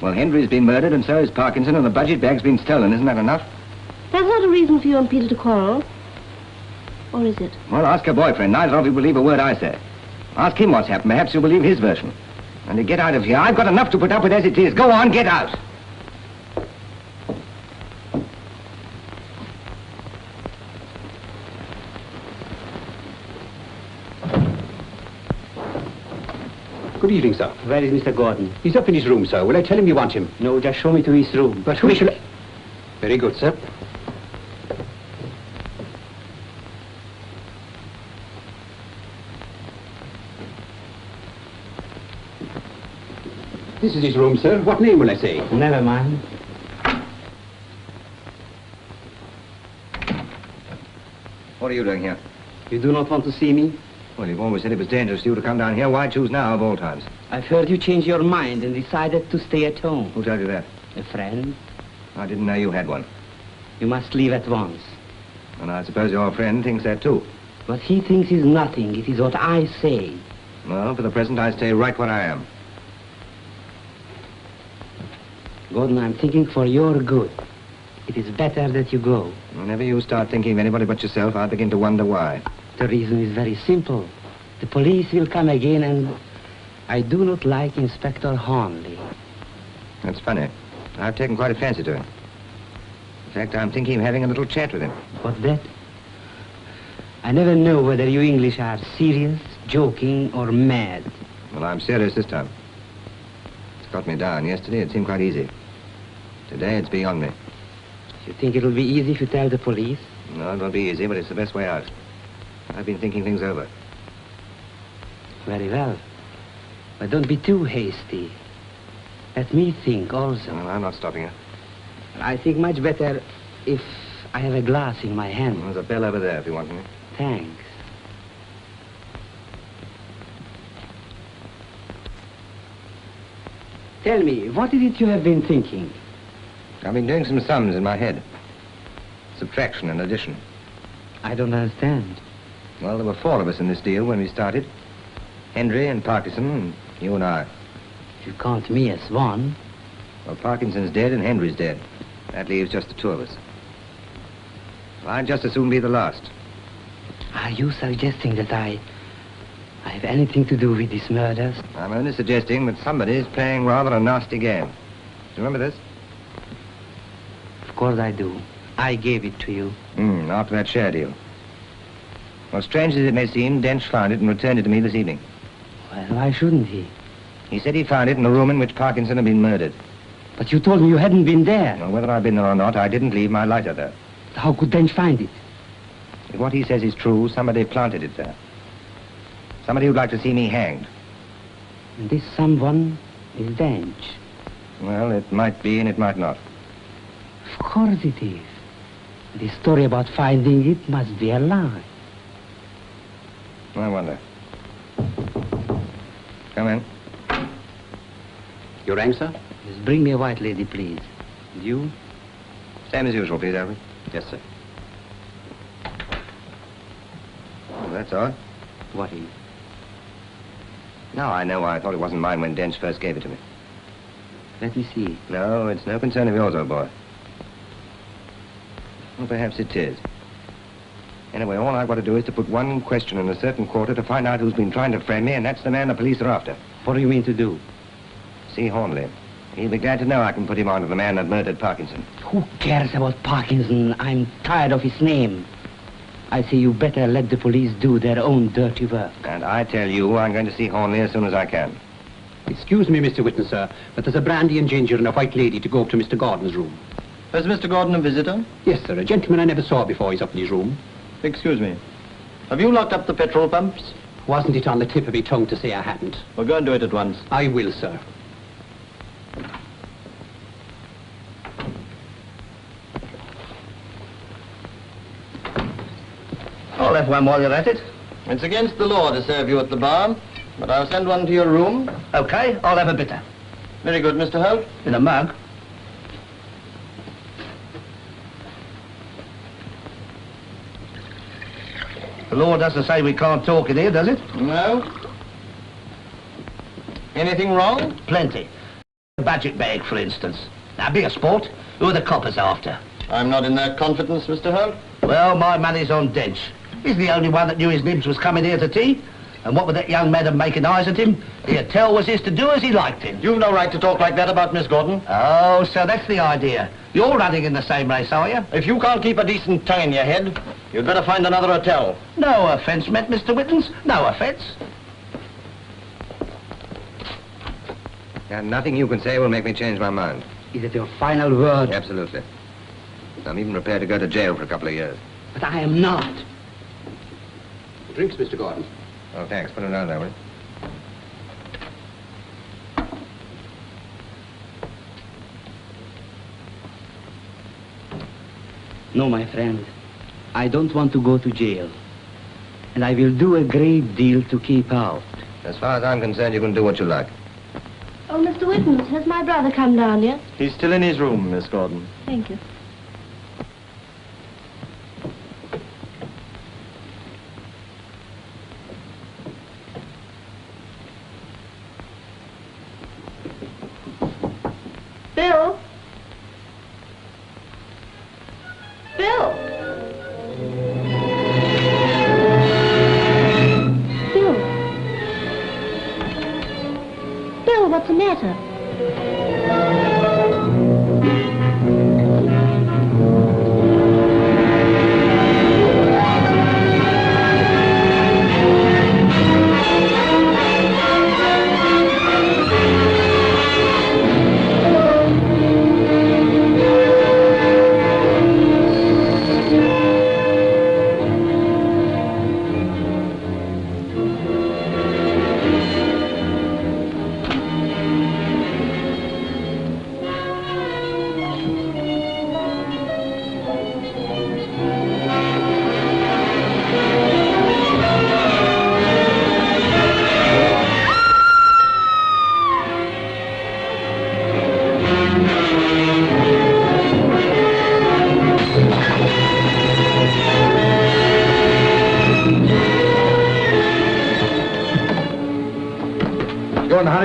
Well, Henry's been murdered and so is Parkinson and the budget bag's been stolen. Isn't that enough? That's not a reason for you and Peter to quarrel. Or is it? Well, ask your boyfriend. Neither of you believe a word I say. Ask him what's happened. Perhaps you'll believe his version. And to get out of here, I've got enough to put up with as it is. Go on, get out. Good evening, sir. Where is Mr. Gordon? He's up in his room, sir. Will I tell him you want him? No, just show me to his room. But who shall I... Very good, sir. This is his room, sir. What name will I say? Never mind. What are you doing here? You do not want to see me? Well, you've always said it was dangerous for you to come down here. Why choose now of all times? I've heard you change your mind and decided to stay at home. Who told you that? A friend? I didn't know you had one. You must leave at once. And I suppose your friend thinks that too. What he thinks is nothing. It is what I say. Well, for the present, I stay right where I am. Gordon, I'm thinking for your good. It is better that you go. Whenever you start thinking of anybody but yourself, I begin to wonder why. The reason is very simple. The police will come again and I do not like Inspector Hornleigh. That's funny. I've taken quite a fancy to him. In fact, I'm thinking of having a little chat with him. What's that? I never know whether you English are serious, joking, or mad. Well, I'm serious this time. It's got me down. Yesterday it seemed quite easy. Today it's beyond me. You think it'll be easy if you tell the police? No, it won't be easy, but it's the best way out. I've been thinking things over. Very well. But don't be too hasty. Let me think also. Well, I'm not stopping you. I think much better if I have a glass in my hand. There's a bell over there if you want me. Thanks. Tell me, what is it you have been thinking? I've been doing some sums in my head. Subtraction and addition. I don't understand. Well, there were 4 of us in this deal when we started. Henry and Parkinson and you and I. You count me as one. Well, Parkinson's dead and Henry's dead. That leaves just the 2 of us. Well, I'd just as soon be the last. Are you suggesting that I have anything to do with these murders? I'm only suggesting that somebody's playing rather a nasty game. Do you remember this? Of course I do. I gave it to you. After that share deal. Well, strange as it may seem, Dench found it and returned it to me this evening. Well, why shouldn't he? He said he found it in the room in which Parkinson had been murdered. But you told me you hadn't been there. Well, whether I've been there or not, I didn't leave my lighter there. How could Dench find it? If what he says is true, somebody planted it there. Somebody who'd like to see me hanged. And this someone is Dench. Well, it might be and it might not. Of course it is. The story about finding it must be a lie. I wonder. Come in. You rang, sir? Just bring me a white lady, please. And you? Same as usual, please, Alfred. Yes, sir. Oh, that's odd. What is? Now I know why I thought it wasn't mine when Dench first gave it to me. Let me see. No, it's no concern of yours, old boy. Well, perhaps it is. Anyway, all I've got to do is to put one question in a certain quarter to find out who's been trying to frame me, and that's the man the police are after. What do you mean to do? See Hornleigh. He'll be glad to know I can put him on to the man that murdered Parkinson. Who cares about Parkinson? I'm tired of his name. I say you better let the police do their own dirty work. And I tell you, I'm going to see Hornleigh as soon as I can. Excuse me, Mr. Wittens, sir, but there's a brandy and ginger and a white lady to go up to Mr. Gordon's room. Has Mr. Gordon a visitor? Yes, sir, a gentleman I never saw before. He's up in his room. Excuse me. Have you locked up the petrol pumps? Wasn't it on the tip of your tongue to say I hadn't? Well, go and do it at once. I will, sir. I'll have one while you're at it. It's against the law to serve you at the bar, but I'll send one to your room. Okay, I'll have a bitter. Very good, Mr. Holt. In a mug. The law doesn't say we can't talk in here, does it? No. Anything wrong? Plenty. A budget bag, for instance. Now, be a sport. Who are the coppers after? I'm not in their confidence, Mr. Holt. Well, my money's on Dench. He's the only one that knew his nibs was coming here to tea. And what with that young madam making eyes at him, the hotel was his to do as he liked him. You've no right to talk like that about Miss Gordon. Oh, so that's the idea. You're running in the same race, are you? If you can't keep a decent tongue in your head, you'd better find another hotel. No offence meant, Mr. Wittens. No offence. And nothing you can say will make me change my mind. Is it your final word? Absolutely. I'm even prepared to go to jail for a couple of years. But I am not. Drinks, Mr. Gordon. Oh, thanks. Put it down there, will you? No, my friend. I don't want to go to jail. And I will do a great deal to keep out. As far as I'm concerned, you can do what you like. Oh, Mr. Wittens, has my brother come down yet? He's still in his room, Miss Gordon. Thank you. Bill? Bill? Bill? Bill, what's the matter?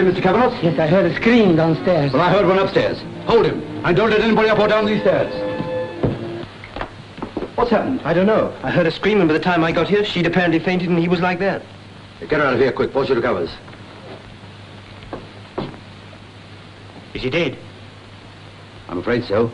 Mr. Kavanos? Yes, I heard a scream downstairs. Well, I heard one upstairs. Hold him. And don't let anybody up or down these stairs. What's happened? I don't know. I heard a scream, and by the time I got here, she'd apparently fainted, and he was like that. Get her out of here quick. Force you to covers. Is he dead? I'm afraid so.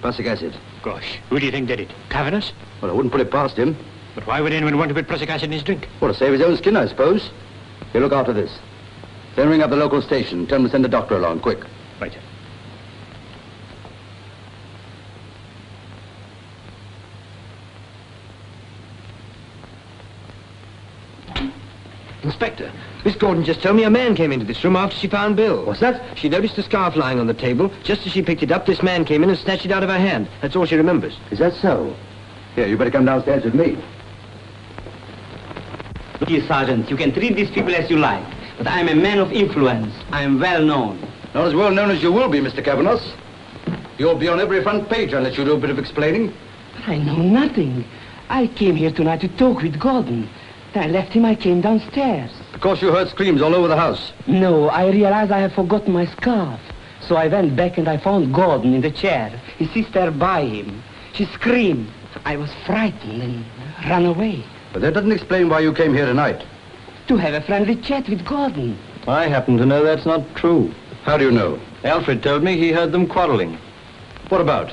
Prussic acid. Gosh, who do you think did it? Kavanos? Well, I wouldn't put it past him. But why would anyone want to put prussic acid in his drink? Well, to save his own skin, I suppose. You look after this. Then ring up the local station. Tell them to send a doctor along, quick. Right. Inspector, Miss Gordon just told me a man came into this room after she found Bill. What's that? She noticed a scarf lying on the table. Just as she picked it up, this man came in and snatched it out of her hand. That's all she remembers. Is that so? Here, you better come downstairs with me. Look here, Sergeant, you can treat these people as you like, but I am a man of influence. I am well known. Not as well known as you will be, Mr. Kavanos. You'll be on every front page unless you do a bit of explaining. But I know nothing. I came here tonight to talk with Gordon. Then I left him, I came downstairs. Because you heard screams all over the house. No, I realized I had forgotten my scarf. So I went back and I found Gordon in the chair, his sister by him. She screamed. I was frightened and ran away. But that doesn't explain why you came here tonight. To have a friendly chat with Gordon. I happen to know that's not true. How do you know? Alfred told me he heard them quarreling. What about?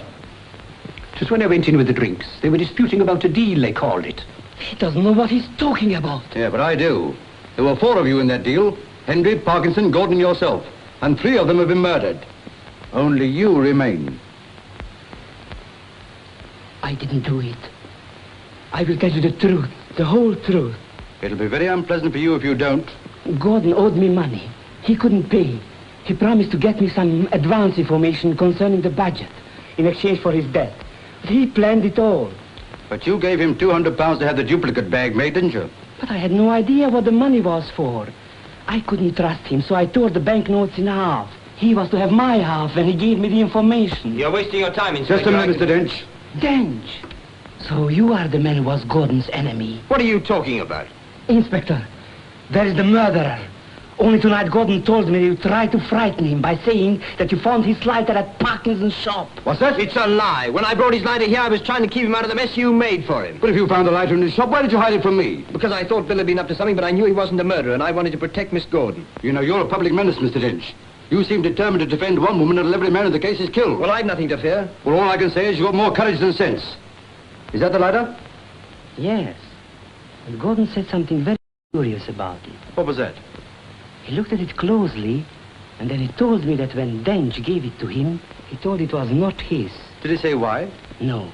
Just when I went in with the drinks. They were disputing about a deal, they called it. He doesn't know what he's talking about. Yeah, but I do. There were 4 of you in that deal. Henry, Parkinson, Gordon, yourself. And 3 of them have been murdered. Only you remain. I didn't do it. I will tell you the truth, the whole truth. It'll be very unpleasant for you if you don't. Gordon owed me money. He couldn't pay. He promised to get me some advance information concerning the budget in exchange for his death. But he planned it all. But you gave him £200 to have the duplicate bag made, didn't you? But I had no idea what the money was for. I couldn't trust him, so I tore the banknotes in half. He was to have my half when he gave me the information. You're wasting your time, Inspector. Just a minute, Mr. Dench. Dench! So you are the man who was Gordon's enemy. What are you talking about? Inspector, there is the murderer. Only tonight Gordon told me you tried to frighten him by saying that you found his lighter at Parkinson's shop. What's that? It's a lie. When I brought his lighter here, I was trying to keep him out of the mess you made for him. But if you found the lighter in his shop, why did you hide it from me? Because I thought Bill had been up to something, but I knew he wasn't a murderer, and I wanted to protect Miss Gordon. You know, you're a public menace, Mr. Dench. You seem determined to defend one woman until every man in the case is killed. Well, I've nothing to fear. Well, all I can say is you've got more courage than sense. Is that the lighter? Yes. And Gordon said something very curious about it. What was that? He looked at it closely, and then he told me that when Dench gave it to him, he thought it was not his. Did he say why? No.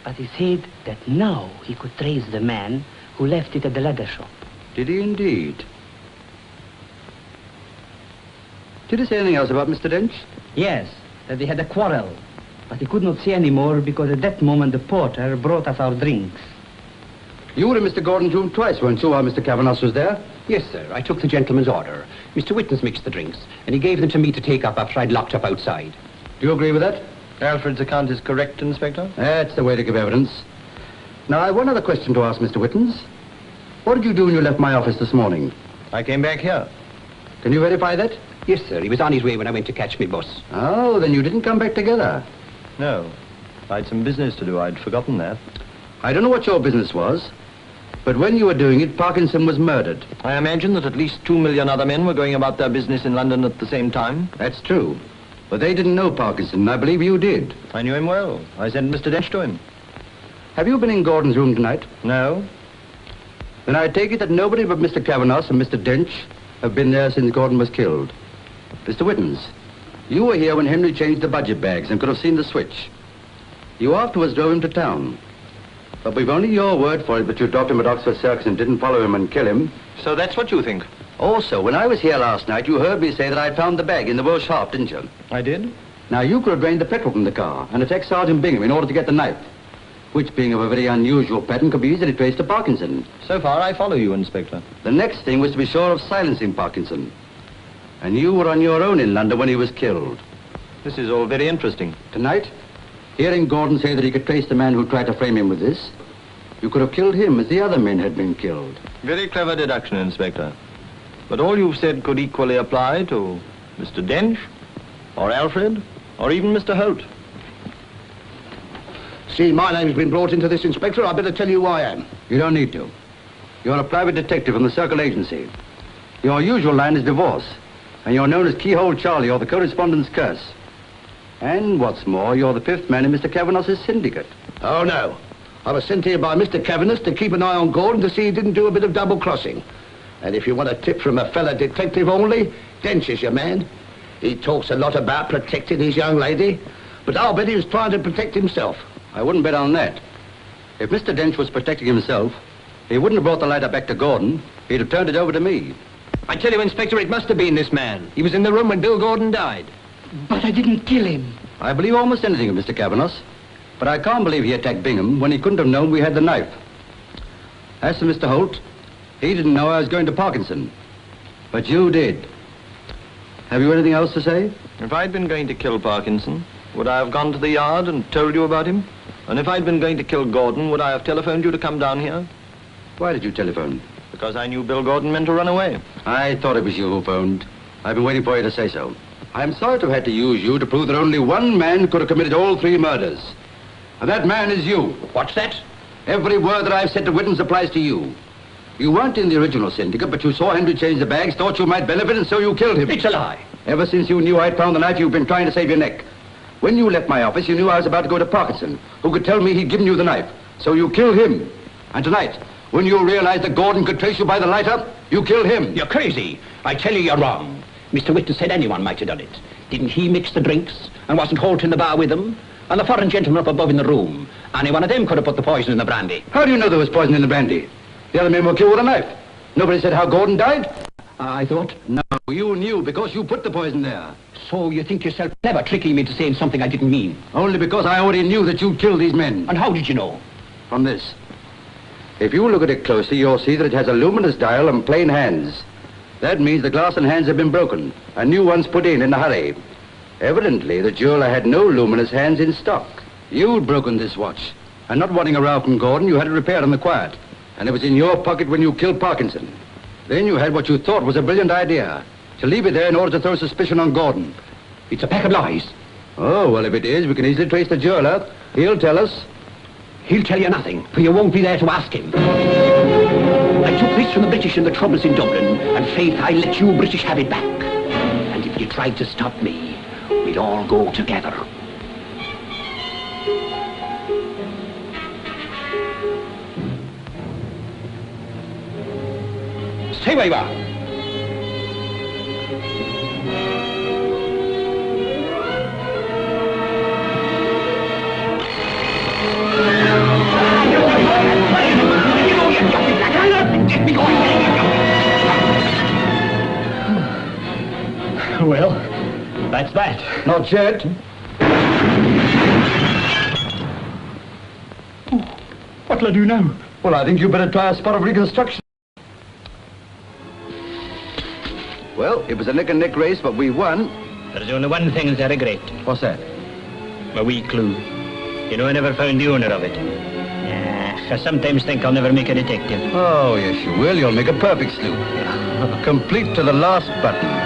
But he said that now he could trace the man who left it at the leather shop. Did he indeed? Did he say anything else about Mr. Dench? Yes, that they had a quarrel. But he could not say any more because at that moment the porter brought us our drinks. You were in Mr. Gordon's room twice, weren't you, while Mr. Kavanos was there? Yes, sir. I took the gentleman's order. Mr. Wittens mixed the drinks, and he gave them to me to take up after I'd locked up outside. Do you agree with that? Alfred's account is correct, Inspector? That's the way to give evidence. Now, I've one other question to ask, Mr. Wittens. What did you do when you left my office this morning? I came back here. Can you verify that? Yes, sir. He was on his way when I went to catch me bus. Oh, then you didn't come back together. No. I had some business to do. I'd forgotten that. I don't know what your business was, but when you were doing it, Parkinson was murdered. I imagine that at least 2 million other men were going about their business in London at the same time. That's true. But they didn't know Parkinson, and I believe you did. I knew him well. I sent Mr. Dench to him. Have you been in Gordon's room tonight? No. Then I take it that nobody but Mr. Kavanos and Mr. Dench have been there since Gordon was killed. Mr. Wittens, you were here when Henry changed the budget bags and could have seen the switch. You afterwards drove him to town. But we've only your word for it that you dropped him at Oxford Circus and didn't follow him and kill him. So that's what you think? Also, when I was here last night, you heard me say that I'd found the bag in the Welsh harp, didn't you? I did. Now, you could have drained the petrol from the car and attacked Sergeant Bingham in order to get the knife, which, being of a very unusual pattern, could be easily traced to Parkinson. So far, I follow you, Inspector. The next thing was to be sure of silencing Parkinson. And you were on your own in London when he was killed. This is all very interesting. Tonight, hearing Gordon say that he could trace the man who tried to frame him with this, you could have killed him as the other men had been killed. Very clever deduction, Inspector. But all you've said could equally apply to Mr. Dench, or Alfred, or even Mr. Holt. See, my name's been brought into this, Inspector. I better tell you who I am. You don't need to. You're a private detective from the Circle Agency. Your usual line is divorce, and you're known as Keyhole Charlie or the Correspondent's Curse. And what's more, you're the 5th man in Mr. Kavanos' syndicate. Oh, no. I was sent here by Mr. Kavanos to keep an eye on Gordon to see he didn't do a bit of double-crossing. And if you want a tip from a fellow detective only, Dench is your man. He talks a lot about protecting his young lady, but I'll bet he was trying to protect himself. I wouldn't bet on that. If Mr. Dench was protecting himself, he wouldn't have brought the lighter back to Gordon. He'd have turned it over to me. I tell you, Inspector, it must have been this man. He was in the room when Bill Gordon died. But I didn't kill him. I believe almost anything of Mr. Kavanos, but I can't believe he attacked Bingham when he couldn't have known we had the knife. As to Mr. Holt, he didn't know I was going to Parkinson, but you did. Have you anything else to say? If I'd been going to kill Parkinson, would I have gone to the yard and told you about him? And if I'd been going to kill Gordon, would I have telephoned you to come down here? Why did you telephone? Because I knew Bill Gordon meant to run away. I thought it was you who phoned. I've been waiting for you to say so. I'm sorry to have had to use you to prove that only one man could have committed all 3 murders. And that man is you. What's that? Every word that I've said to Wittens applies to you. You weren't in the original syndicate, but you saw Henry change the bags, thought you might benefit, and so you killed him. It's a lie. Ever since you knew I'd found the knife, you've been trying to save your neck. When you left my office, you knew I was about to go to Parkinson, who could tell me he'd given you the knife. So you killed him. And tonight, when you realized that Gordon could trace you by the lighter, you killed him. You're crazy. I tell you, you're wrong. Mr. Wittens said anyone might have done it. Didn't he mix the drinks? And wasn't Holt in the bar with them? And the foreign gentleman up above in the room. Any one of them could have put the poison in the brandy. How do you know there was poison in the brandy? The other men were killed with a knife. Nobody said how Gordon died? I thought. No, you knew because you put the poison there. So you think yourself clever, tricking me into saying something I didn't mean? Only because I already knew that you'd killed these men. And how did you know? From this. If you look at it closely, you'll see that it has a luminous dial and plain hands. That means the glass and hands have been broken, and new ones put in a hurry. Evidently, the jeweler had no luminous hands in stock. You'd broken this watch, and not wanting a row from Gordon, you had it repaired on the quiet. And it was in your pocket when you killed Parkinson. Then you had what you thought was a brilliant idea, to leave it there in order to throw suspicion on Gordon. It's a pack of lies. Oh, well, if it is, we can easily trace the jeweler. He'll tell us. He'll tell you nothing, for you won't be there to ask him. I took this from the British in the troubles in Dublin, and faith, I'll let you British have it back. And if you tried to stop me, we'd all go together. Stay where you are. Well, that's that. Not yet. What'll I do now? Well, I think you better try a spot of reconstruction. Well, it was a neck-and-neck race, but we won. There's only one thing that I regret. What's that? A wee clue. You know, I never found the owner of it. I sometimes think I'll never make a detective. Oh, yes, you will. You'll make a perfect sleuth. Complete to the last button.